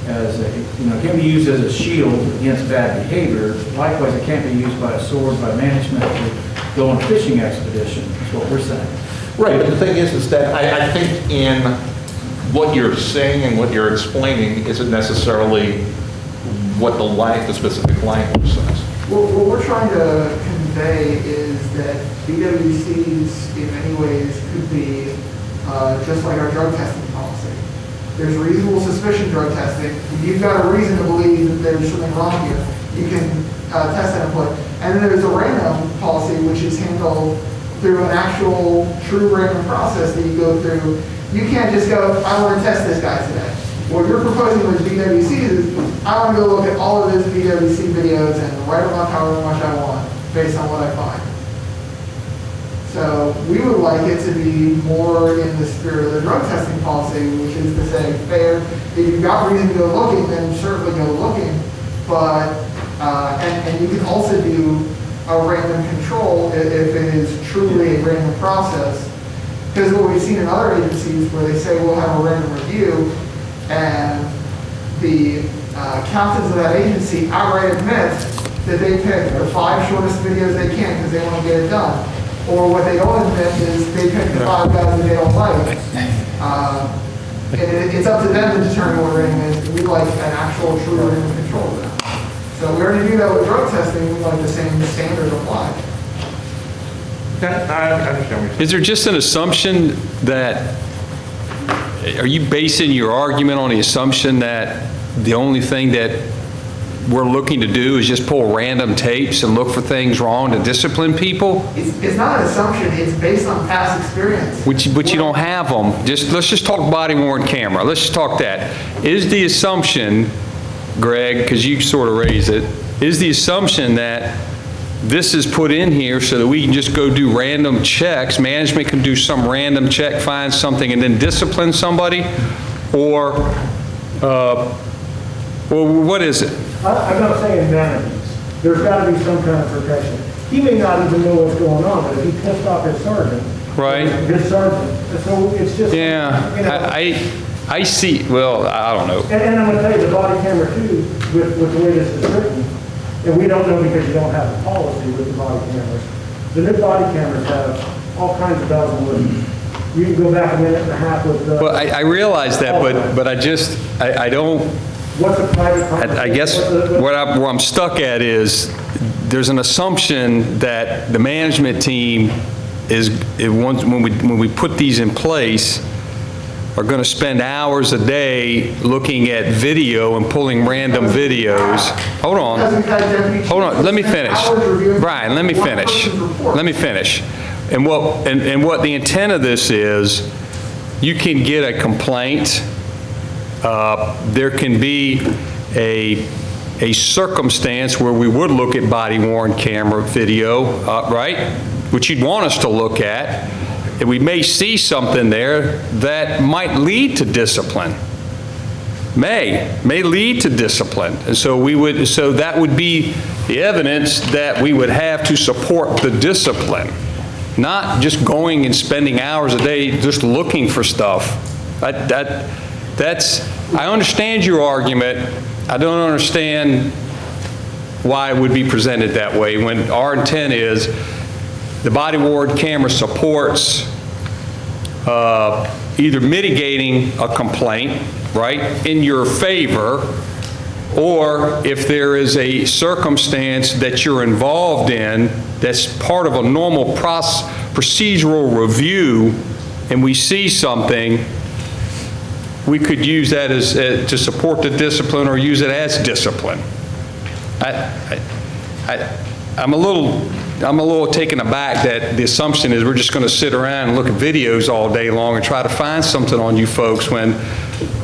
it can be used as a shield against bad behavior. Likewise, it can't be used by a sword by management to go on a fishing expedition, is what we're saying. right, but the thing is that I think in what you're saying and what you're explaining isn't necessarily what the specific language says. What we're trying to convey is that BWCs in many ways could be just like our drug testing policy. There's reasonable suspicion drug testing. You've got a reason to believe that there's something wrong here. You can test that input. And then there's a random policy, which is handled through an actual true random process that you go through. You can't just go, I want to test this guy today. What you're proposing with BWC is, I want to go look at all of his BWC videos and write them up however much I want, based on what I find. So we would like it to be more in the spirit of the drug testing policy, which is to say, fair, if you've got reason to go looking, then certainly go looking. But, and you can also do a random control if it is truly a random process. Because what we've seen in other agencies where they say we'll have a random review, and the captains of that agency outright admit that they pick the 5 shortest videos they can because they want to get it done. Or what they don't admit is they pick the 5 guys that they don't like. it's up to them to determine what rating is. We like an actual true random control of that. So we're going to do that with drug testing. We like the same standard applied. Yeah, I understand what you're saying. Is there just an assumption that, are you basing your argument on the assumption that the only thing that we're looking to do is just pull random tapes and look for things wrong to discipline people? It's not an assumption. It's based on past experience. But you don't have them. Let's just talk body worn camera. Let's just talk that. Is the assumption, Greg, because you sort of raised it, is the assumption that this is put in here so that we can just go do random checks, management can do some random check, find something, and then discipline somebody? Or what is it? I'm not saying none of these. There's got to be some kind of protection. He may not even know what's going on, but if he pissed off his sergeant. Right. His sergeant. So it's just. Yeah, you know, I see, well, I don't know. And I'm going to tell you, the body camera too, with the way this is written, and we don't know because you don't have a policy with the body cameras. The new body cameras have all kinds of bells and whistles. You can go back a minute and a half with the. Well, I realize that, but I don't. What's a private conversation? I guess where I'm stuck at is, there's an assumption that the management team when we put these in place, are going to spend hours a day looking at video and pulling random videos. Hold on, let me finish. Brian, let me finish. And what the intent of this is, you can get a complaint. There can be a circumstance where we would look at body-worn camera video, right? Which you'd want us to look at. And we may see something there that might lead to discipline. May lead to discipline. And so that would be the evidence that we would have to support the discipline. Not just going and spending hours a day just looking for stuff. I understand your argument. I don't understand why it would be presented that way when our intent is the body-worn camera supports either mitigating a complaint, right, in your favor, or if there is a circumstance that you're involved in that's part of a normal procedural review, and we see something, we could use that as to support the discipline or use it as discipline. I'm a little taken aback that the assumption is we're just going to sit around and look at videos all day long and try to find something on you folks when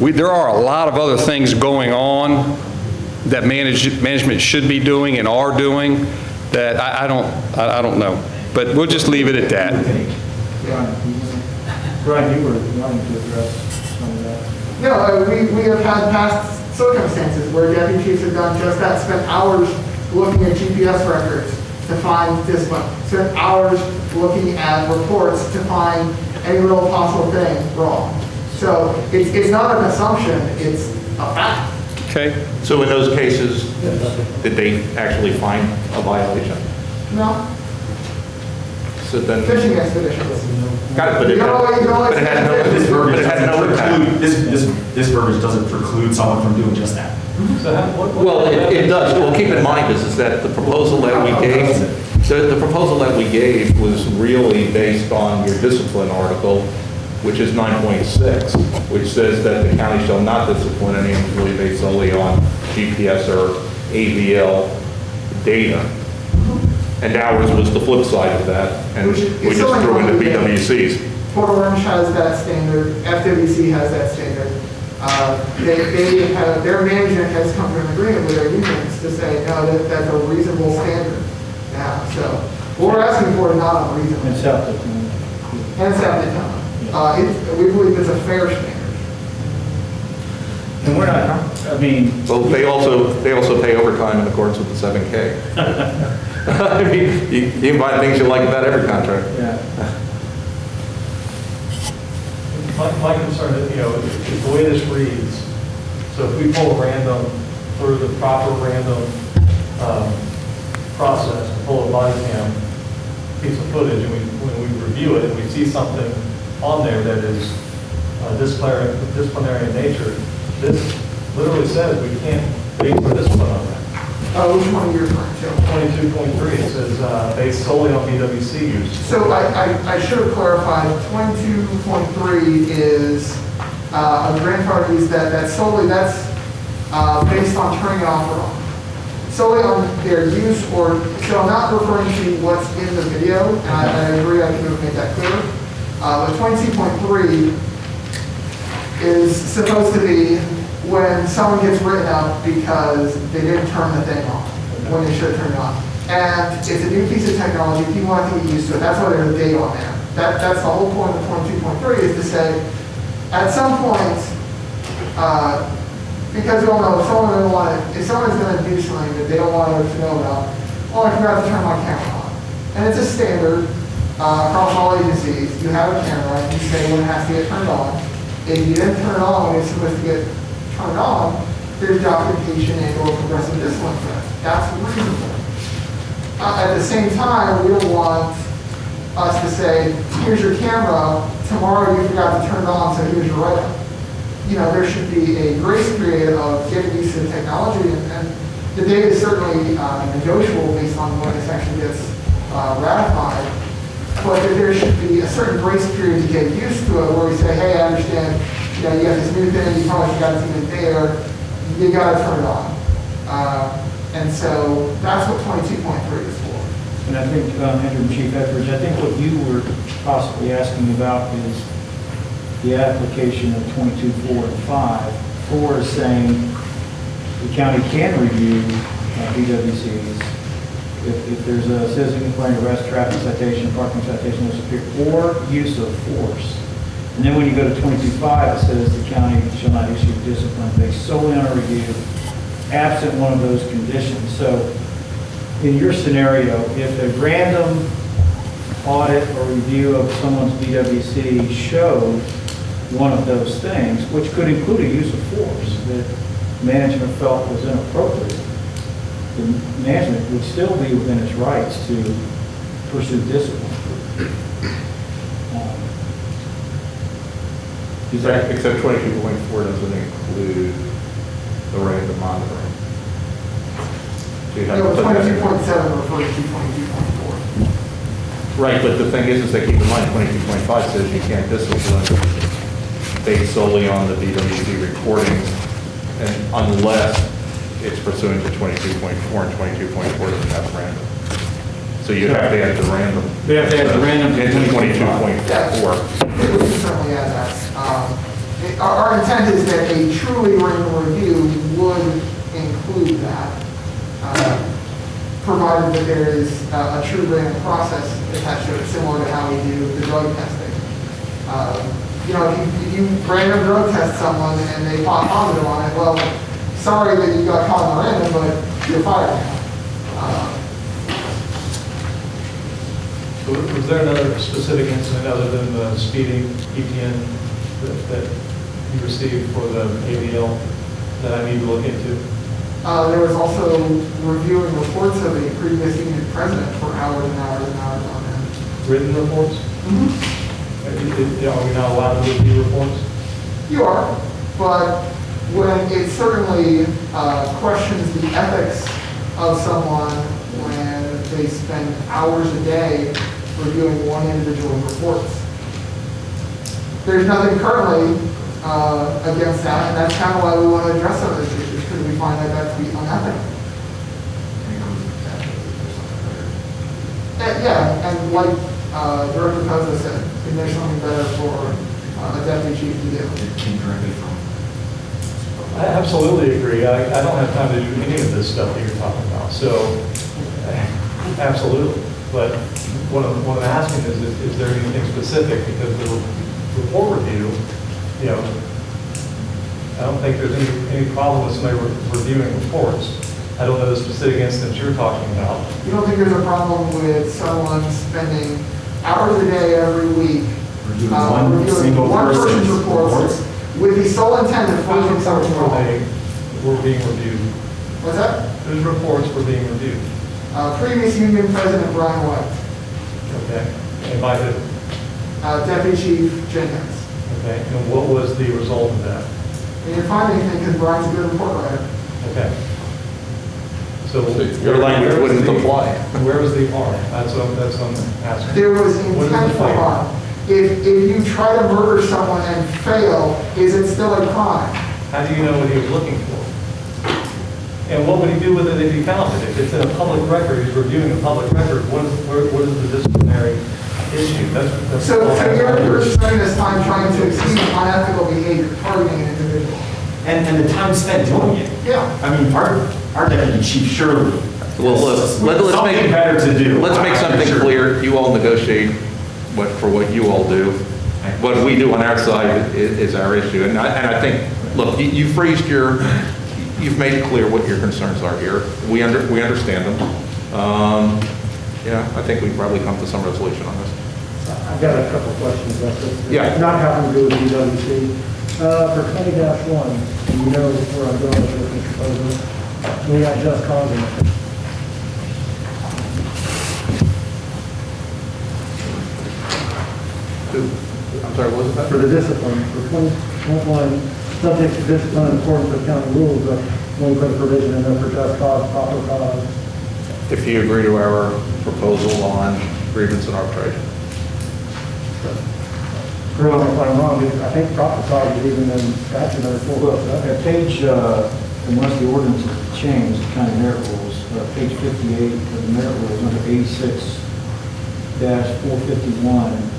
there are a lot of other things going on that management should be doing and are doing that I don't know. But we'll just leave it at that. Brian, you were wanting to address some of that. No, we have had past circumstances where deputy chiefs have done just that, spent hours looking at GPS records to find discipline, spent hours looking at reports to find any little possible thing wrong. So it's not an assumption, it's a fact. Okay. So in those cases, did they actually find a violation? No, So then, fishing expeditions. got it, but it had no impact. This verbiage doesn't preclude someone from doing just that. So Well, it does. Well, keep in mind is that the proposal that we gave, the proposal that we gave was really based on your discipline article, which is 9.6, which says that the county shall not discipline any employee based solely on GPS or AVL data. And ours was the flip side of that, and we just threw in the BWCs. Port Orange has that standard, FWC has that standard. Their management has come to an agreement with their unions to say, no, that's a reasonable standard now. So what we're asking for is not unreasonable. And septic. And septic time. We believe it's a fair standard. And we're not, I mean. Well, they also pay overtime in accordance with the 7K. I mean, you can find things you like about every contract. Yeah. My concern is, is the way this reads, so if we pull random, through the proper random process, pull a body cam piece of footage, and when we review it, and we see something on there that is disciplinary in nature, this literally says we can't base for discipline on that. Which one are you referring to? 22.3, it says based solely on BWC use. So I should have clarified, 22.3 is a grandfather use that's solely, that's based on turning it off or on. Solely on their use or, so I'm not referring to what's in the video, and I agree, I can make that clear. But 22.3 is supposed to be when someone gets written up because they didn't turn the thing on, when they should have turned it on. And it's a new piece of technology, people have to get used to it, that's why there's a date on there. That's the whole point of 22.3 is to say, at some point, because we all know if someone's going to do something that they don't want others to know about, well, I forgot to turn my camera on. And it's a standard across all agencies. You have a camera, and you say when it has to get turned on. If you didn't turn it on when it's supposed to get turned on, there's documentation and or progressive discipline for that. That's reasonable. At the same time, we don't want us to say, here's your camera, tomorrow you forgot to turn it on, so here's your write-up. You know, there should be a grace period of getting used to the technology, and the date is certainly negotiable based on when this actually gets ratified, but that there should be a certain grace period to get used to it, where we say, hey, I understand, you know, you have this new thing, you probably forgot to even there, you gotta turn it on. And so that's what 22.3 is for. And I think, Interim Chief Edwards, I think what you were possibly asking about is the application of 22.4 and 5. 4 is saying the county can review BWCs if there's a citizen complaint, arrest, traffic citation, parking citation, or use of force. And then when you go to 22.5, it says the county shall not issue discipline based solely on a review, absent one of those conditions. So in your scenario, if a random audit or review of someone's BWC showed one of those things, which could include a use of force that management felt was inappropriate, the management would still be within its rights to pursue discipline. Except 22.4 doesn't include the random monitoring. So you have No, to put that in. 22.7 refers to 22.4. Right, but the thing is that keep in mind, 22.5 says you can't discipline based solely on the BWC recordings, and unless it's pursuant to 22.4, and 22.4 doesn't have random. So you have to add the random. We have to add the random to into 22.4. 22.4. We can certainly add that. Our intent is that a truly random review would include that, provided that there is a true random process attached to it, similar to how we do the drug testing. You know, if you random drug test someone and they pop positive on it, well, sorry that you got caught in random, but you're fired now. Was there another specific incident other than the speeding EPN that you received for the ABL that I need to look into? There was also reviewing reports of a previous union president for hours and hours and hours on end. Written reports? Mm-hmm. Are we not allowed to review reports? You are, but when it certainly questions the ethics of someone when they spend hours a day reviewing one individual's reports. There's nothing currently against that, and that's kind of why we want to address some of those issues, because we find that to be unethical. Yeah, and like Director Pezza said, and there's something better for a deputy chief to do. It came directly from. I absolutely agree. I don't have time to do any of this stuff that you're talking about, so absolutely. But what I'm asking is there anything specific? Because the report review, you know, I don't think there's any problem with somebody reviewing reports. I don't know the specific instance you're talking about. You don't think there's a problem with someone spending hours a day every week Reviewing one single person's person's reports with the sole intent of finding Whose something reports wrong? were being reviewed? What's that? Whose reports were being reviewed? Previous union president Brian White, Okay. And by who? Deputy Chief Jenkins. Okay, and what was the result of that? We didn't find anything because Brian's a good report writer. Okay. So. Your language where was wouldn't the- apply. Where was the harm? That's what I'm asking. There was What is the intentional flavor? harm. If you try to murder someone and fail, is it still a crime? How do you know what he was looking for? And what would he do with it if he found it? If it's in a public record, he's reviewing a public record, what is the disciplinary issue? That's So all I'm you're asking. spending this time trying to excuse unethical behavior, targeting an individual. And the time spent doing it. Yeah. I mean, our deputy chief surely. Well, let's Something make, better to do. let's make something Sure. clear. You all negotiate for what you all do. What we do on our side is our issue. And I think, look, you phrased you've made clear what your concerns are here. We understand them. Yeah, I think we've probably come to some resolution on this. I've got a couple of questions about this. Yeah. Not having to do with EWC. For 20-1, you know where I'm going with this proposal. We got just cause in it. I'm sorry, what was that? For the discipline, for 20.1, subject to discipline in accordance with county rules, but when we put a provision in there for just cause, proper cause. If you agree to our proposal on grievance and arbitration. Correct me if I'm wrong, I think proper cause is even in statute under 4. Well, at page, unless the ordinance is changed, the county merit rules, page 58 of the merit rules, under 86-451,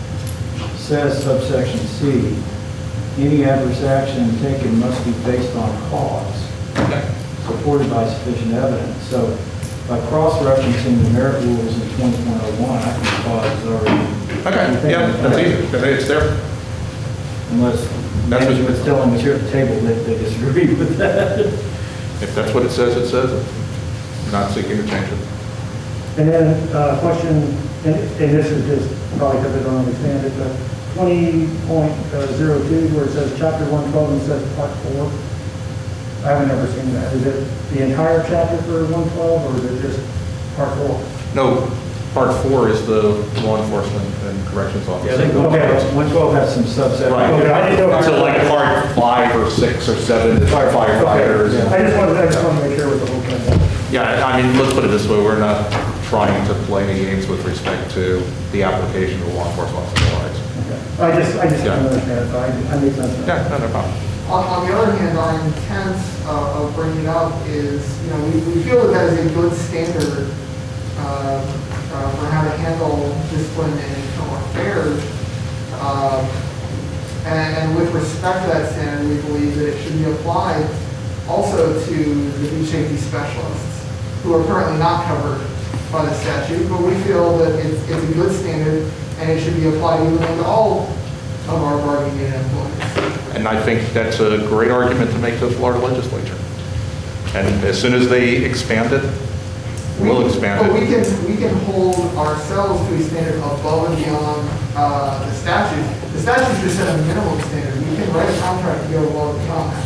says subsection C, any adverse action taken must be based on cause, supported by sufficient evidence. So by cross-referencing the merit rules in 20.01, I think cause is already. Okay, yeah, that's easy. It's there. Unless management's telling us here at the table that they disagree with that. If that's what it says, it says it. Not seeking to change it. And then, question, and this is just probably because I don't understand it, but 20.02, where it says chapter 112 and says part 4. I haven't ever seen that. Is it the entire chapter for 112 or is it just part 4? No, part 4 is the law enforcement and corrections officer. Yeah, I think 112 has some subsets. Right. Okay, I didn't know if- So like part 5 or 6 or 7 is firefighters. Okay, I just wanted to make sure it was the whole thing. Yeah, I mean, let's put it this way, we're not trying to play any games with respect to the application of law enforcement officer rights. Okay. I just Yeah. didn't understand it, so I make sense. of that. Yeah, no problem. On the other hand, our intent of bringing it up is, we feel that that is a good standard for how to handle discipline in internal affairs. And with respect to that standard, we believe that it should be applied also to the beach safety specialists, who are currently not covered by the statute, but we feel that it's a good standard and it should be applied even to all of our bargaining unit employees. And I think that's a great argument to make to the Florida legislature. And as soon as they expand it, we'll expand But it. we can hold ourselves to a standard above and beyond the statute. The statute just set a minimum standard. We can write a contract to go above and beyond that.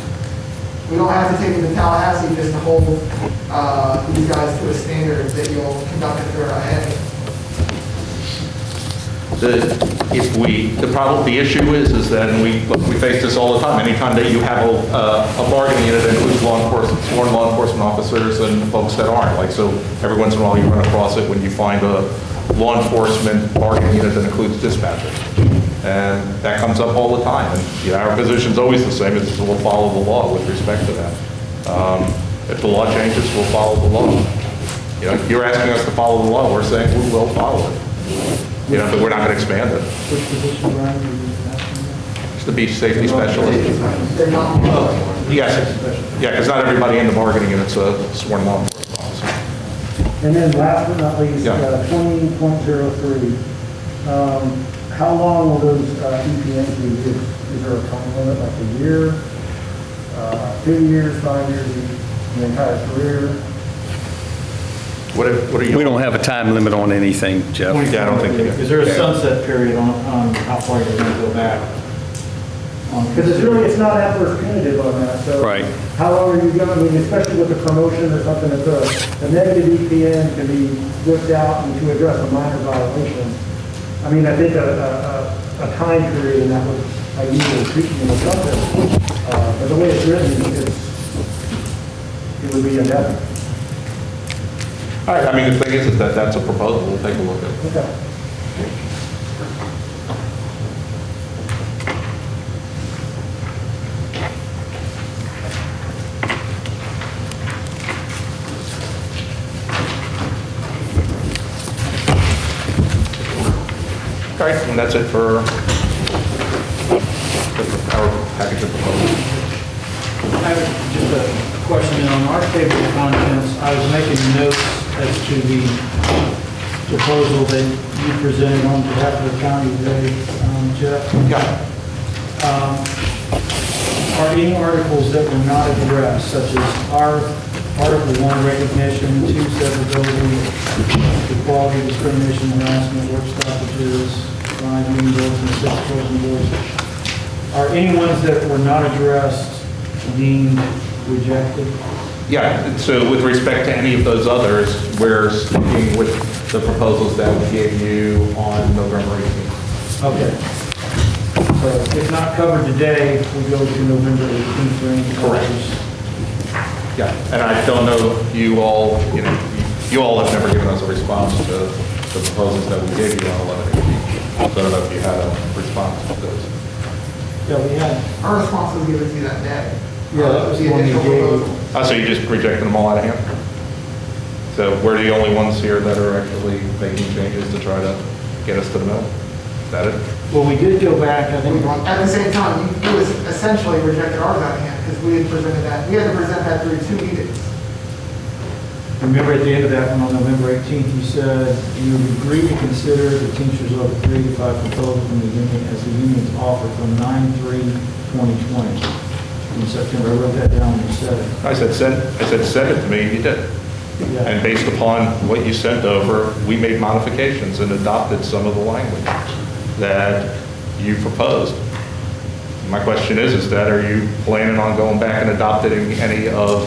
We don't have to take it to Tallahassee just to hold these guys to a standard that you'll conduct it through our head. The issue is that, and we face this all the time, anytime that you have a bargaining unit that includes law enforcement, sworn law enforcement officers and folks that aren't, like, so every once in a while you run across it when you find a law enforcement bargaining unit that includes dispatchers. And that comes up all the time, and our position's always the same, it's we'll follow the law with respect to that. If the law changes, we'll follow the law. You're asking us to follow the law, we're saying we will follow it. But we're not going to expand it. Which position, Brian, were you asking It's the beach safety specialist. They're not. Yes, yeah, because not everybody in the bargaining unit's a sworn law enforcement officer. And then last but not least, Yeah. 20.03. How long will those EPNs be used? Is there a time limit, like a year, 2 years, 5 years, the entire career? What are you? We don't have a time limit on anything, Jeff. Yeah, I don't think you do. Is there a sunset period on how far you're going to go back? Because it's not adverse punitive on that, so. Right. How long are you going, I mean, especially with the promotion or something, if a negative EPN can be whipped out and to address a minor violation. I mean, I think a a time period, and that was, I usually treat them as something. But the way it's written, it would be indefinite. All right, I mean, the thing is that that's a proposal, we'll take a look at it. Okay. All right, and that's it for our package of proposals. I have just a question on our table of contents. I was making notes as to the proposal that you presented on behalf of the county today, Jeff. Yeah. Are any articles that were not addressed, such as our Article 1 recognition, 2 severability, equality, discrimination, harassment, work stoppages, 5 union boards and 6 closing boards, are any ones that were not addressed deemed rejected? Yeah, so with respect to any of those others, we're sticking with the proposals that we gave you on November 18th. Okay. So if not covered today, we go to November 18th for any others. Yeah, and I don't know, you all have never given us a response to the proposals that we gave you on 11/18. So I don't know if you had a response to those. Yeah, we had. Our response was given to you that day. Yeah, that was The the one you initial gave. proposal. Oh, so you just rejected them all out of hand? So we're the only ones here that are actually making changes to try to get us to the middle? Is that it? Well, we did go back, I think, At the same time, you essentially rejected ours out of hand, because we had presented that, we had to present that through 2 meetings. remember at the end of that one on November 18th, you said you agreed to consider the Teamsters Local 3 to 5 proposal from the union as the union's offer from 9/3/2020 in September. I wrote that down and said it. I said, send it to me, and you did. Yeah. And based upon what you sent over, we made modifications and adopted some of the language that you proposed. My question is that are you planning on going back and adopting any of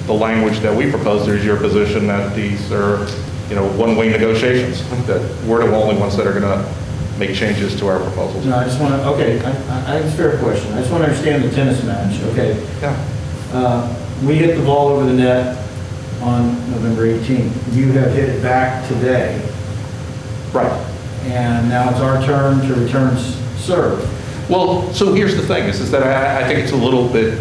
the language that we proposed? Or is your position that these are, one-way negotiations? That we're the only ones that are going to make changes to our proposals? No, I just want to, okay, I it's a fair question. I just want to understand the tennis match, okay? Yeah. We hit the ball over the net on November 18th. You have hit it back today, Right. and now it's our turn to return serve. Well, so here's the thing, is that I think it's a little bit,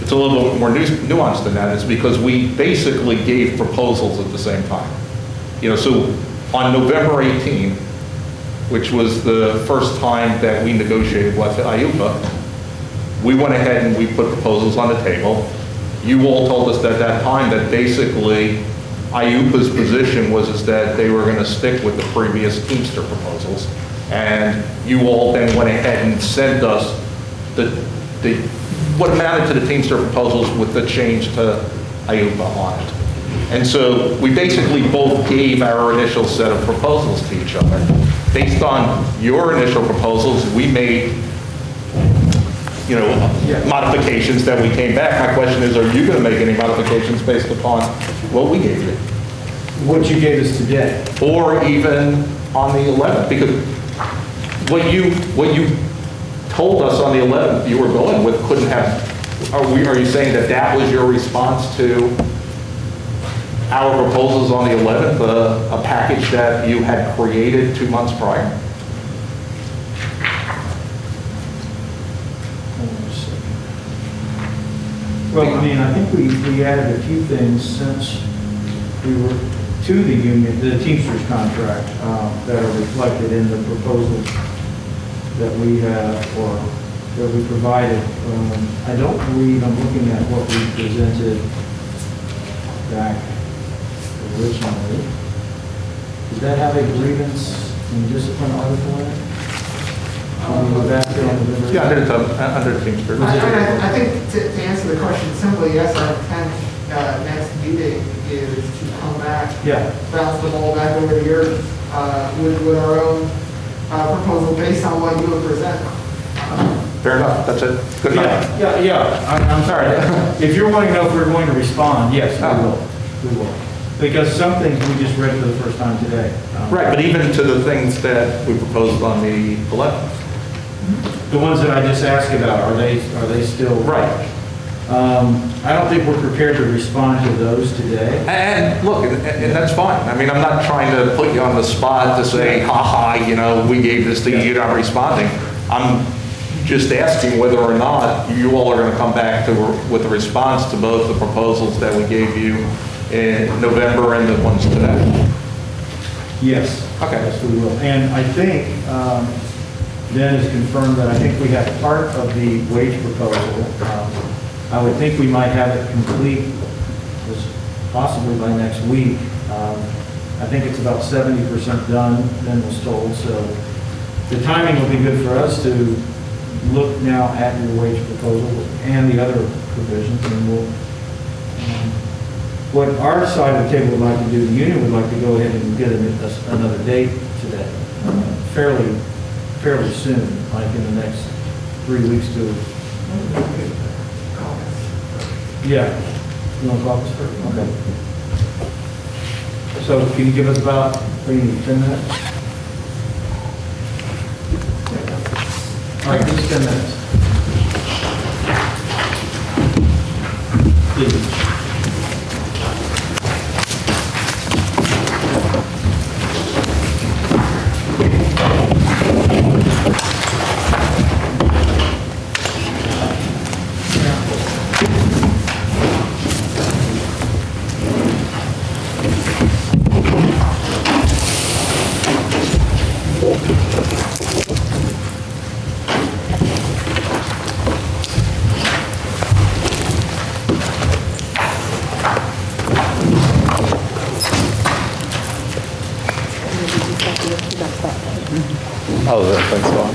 it's a little bit more nuanced than that. It's because we basically gave proposals at the same time. So on November 18th, which was the first time that we negotiated with IUPA, we went ahead and we put proposals on the table. You all told us at that time that basically IUPA's position was that they were going to stick with the previous Teamster proposals. And you all then went ahead and sent us what amounted to the Teamster proposals with the change to IUPA on it. And so we basically both gave our initial set of proposals to each other. Based on your initial proposals, we made, modifications that we came back. My question is, are you going to make any modifications based upon what we gave you? What you gave us today. Or even on the 11th? Because what you told us on the 11th you were going with couldn't have, are you saying that was your response to our proposals on the 11th, a package that you had created 2 months prior? Well, I mean, I think we added a few things since we were to the union, the Teamsters contract, that are reflected in the proposals that we have, or that we provided. I don't believe, I'm looking at what we presented back originally. Does that have a grievance and discipline article in it? We're back there on November. Yeah, under Teamsters. I think to answer the question simply, yes, our intent next meeting is to come back, Yeah. bounce the ball back over to yours with our own proposal based on what you would present. Fair enough, that's it. Good night. Yeah. I'm sorry. If you're wanting to know if we're going to respond, yes, we will. We will. Because some things we just read for the first time today. Right, but even to the things that we proposed on the 11th. The ones that I just asked about, are they still? Right. I don't think we're prepared to respond to those today. And look, and that's fine. I mean, I'm not trying to put you on the spot to say, you know, we gave this to you, you're not responding. I'm just asking whether or not you all are going to come back with a response to both the proposals that we gave you in November and the ones today. Yes. Okay. Yes, we will. And I think, Ben has confirmed that I think we have part of the wage proposal. I would think we might have it complete, possibly by next week. I think it's about 70% done, Ben was told, so the timing will be good for us to look now at your wage proposal and the other provisions, and we'll, what our side of the table would like to do, the union would like to go ahead and get another date today, fairly soon, like in the next 3 weeks to. Yeah. You want to call this first? Okay. So can you give us about, 10 minutes? All right, give us 10 minutes. Please. Oh, thanks, Don.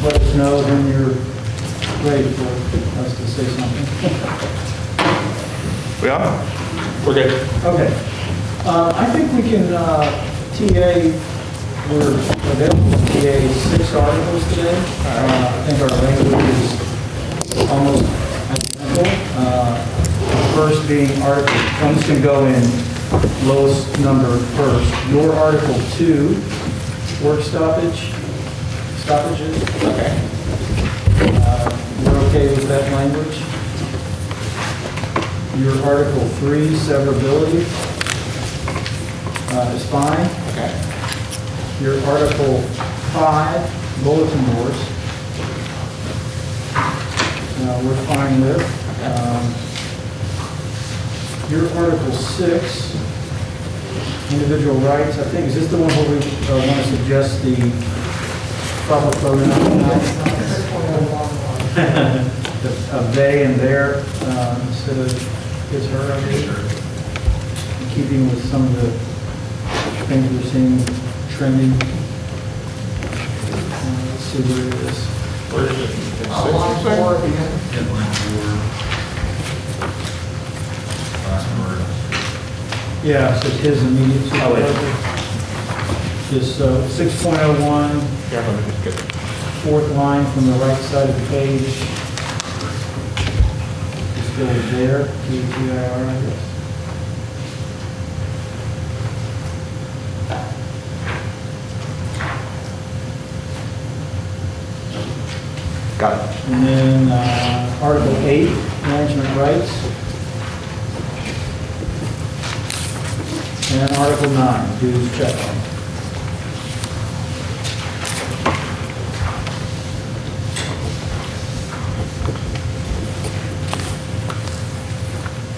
Let us know when you're ready for us to say something. We are? We're good. Okay. I think we can, TA, we're available to TA 6 articles today. I think our language is almost identical. First being Article, I'm just going to go in lowest number first. Your Article 2, work stoppages. Okay. You're okay with that language? Your Article 3, severability, is fine. Okay. Your Article 5, bulletin boards, we're fine with. Your Article 6, individual rights, I think, is this the one where we want to suggest the proper pronoun? Of they and their, instead of his, her, I guess. In keeping with some of the things we're seeing trending. Let's see where it is. Where is it? Line 4 at the end. Headline 4, last word. Yeah, it says his immediate supervisor. This 6.01, Yeah, let me just get it. fourth line from the right side of the page. Just go there, TTIR, I guess. Got it. And then Article 8, management rights. And Article 9, dues checkoff.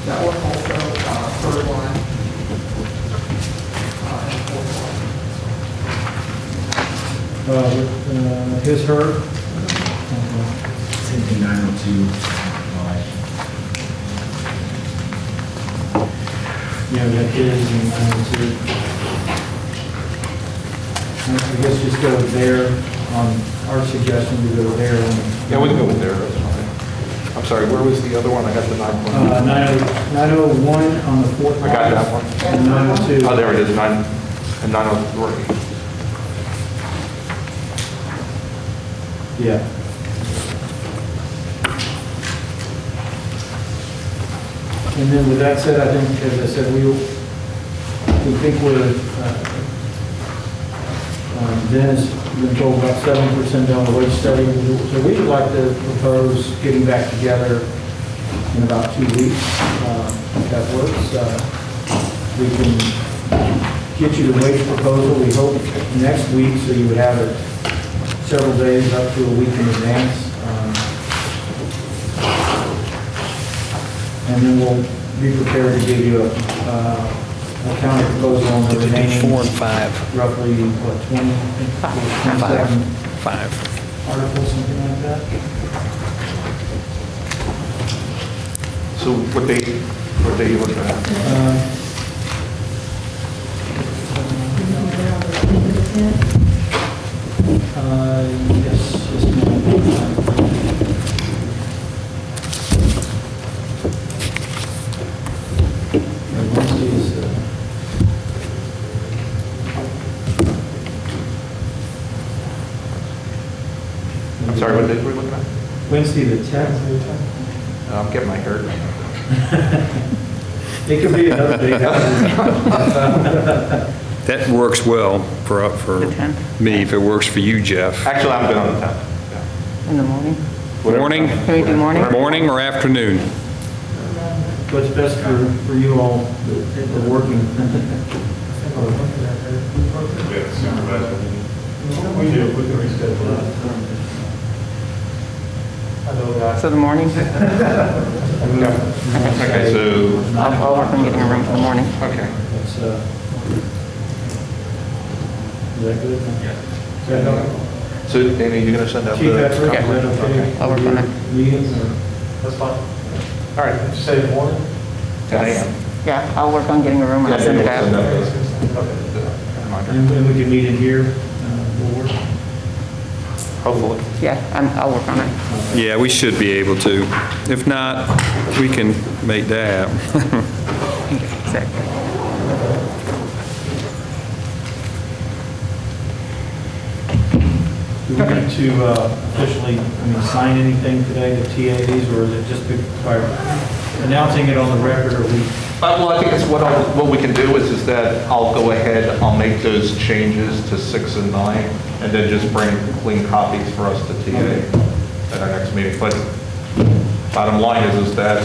That one also, third line. And fourth line. His, her. Same thing, 902. Yeah, we got his and two. I guess just go there on our suggestion to go there. Yeah, we can go with there, that's fine. I'm sorry, where was the other one? I got the 9.1. 901 on the fourth. I got that one. And 902. Oh, there it is, 9 and 903. Yeah. And then with that said, I think, as I said, we think we're, Dennis, we've been told about 7% down the wage study. So we would like to propose getting back together in about 2 weeks. If that works. We can get you the wage proposal, we hope, next week, so you would have it several days up to a week in advance. And then we'll be prepared to give you a county proposal on the remaining. 4 and 5. Roughly, what, 20? 27 5. articles, something like that? So what date you looking at? Yes, ma'am. Wednesday's, I'm sorry, what date were we looking at? Wednesday the 10th. I'm getting my hair done. It could be another day. That works well for The 10th. me, if it works for you, Jeff. Actually, I'm good on the 10th. Yeah. In the morning? Morning? Can we do morning? Morning or afternoon? What's best for you all, the working? We have a supervisor meeting. We do, we can reschedule that. I know that. So the morning? Okay, so, I'll work on getting a room for the morning. okay. That's, is that good? Yeah. So, Amy, you going to send out the? Chief Edwards, is that Okay. okay? I'll work on it. Meetings or? That's fine. All right, Did you say the morning? 10 a.m. Yeah, I'll work on getting a room and I'll send it out. Okay. And we can meet in here, we'll work. Hopefully. Yeah, I'll work on it. Yeah, we should be able to. If not, we can make that. Exactly. Do we need to officially, sign anything today, the TAs, or is it just by announcing it on the record, or we? Well, I think it's what we can do is that I'll go ahead, I'll make those changes to 6 and 9, and then just bring clean copies for us to TA at our next meeting. But bottom line is that,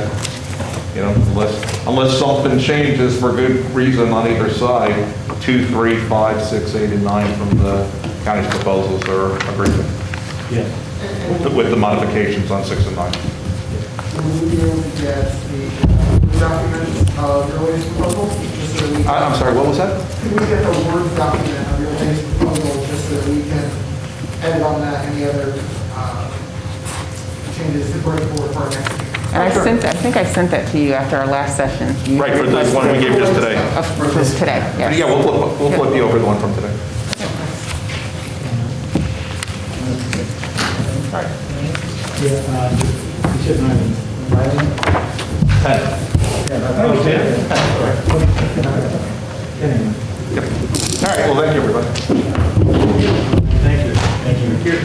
unless something changes for good reason on either side, 2, 3, 5, 6, 8, and 9 from the county's proposals are agreed Yes. with the modifications on 6 and 9. Will we be able to get the documents of your latest proposal? Just so that we can- I'm sorry, what was that? Can we get the Word document of your latest proposal, just so that we can edit on that, any other changes to bring forward for our next meeting? And I think I sent that to you after our last session. You Right, for the one we gave just today. For today, yes. Yeah, we'll flip you over the one from today. Yeah, you said 9. 11? 10. Oh, 10. All right, well, thank you, everybody. Thank you. Thank you. Here.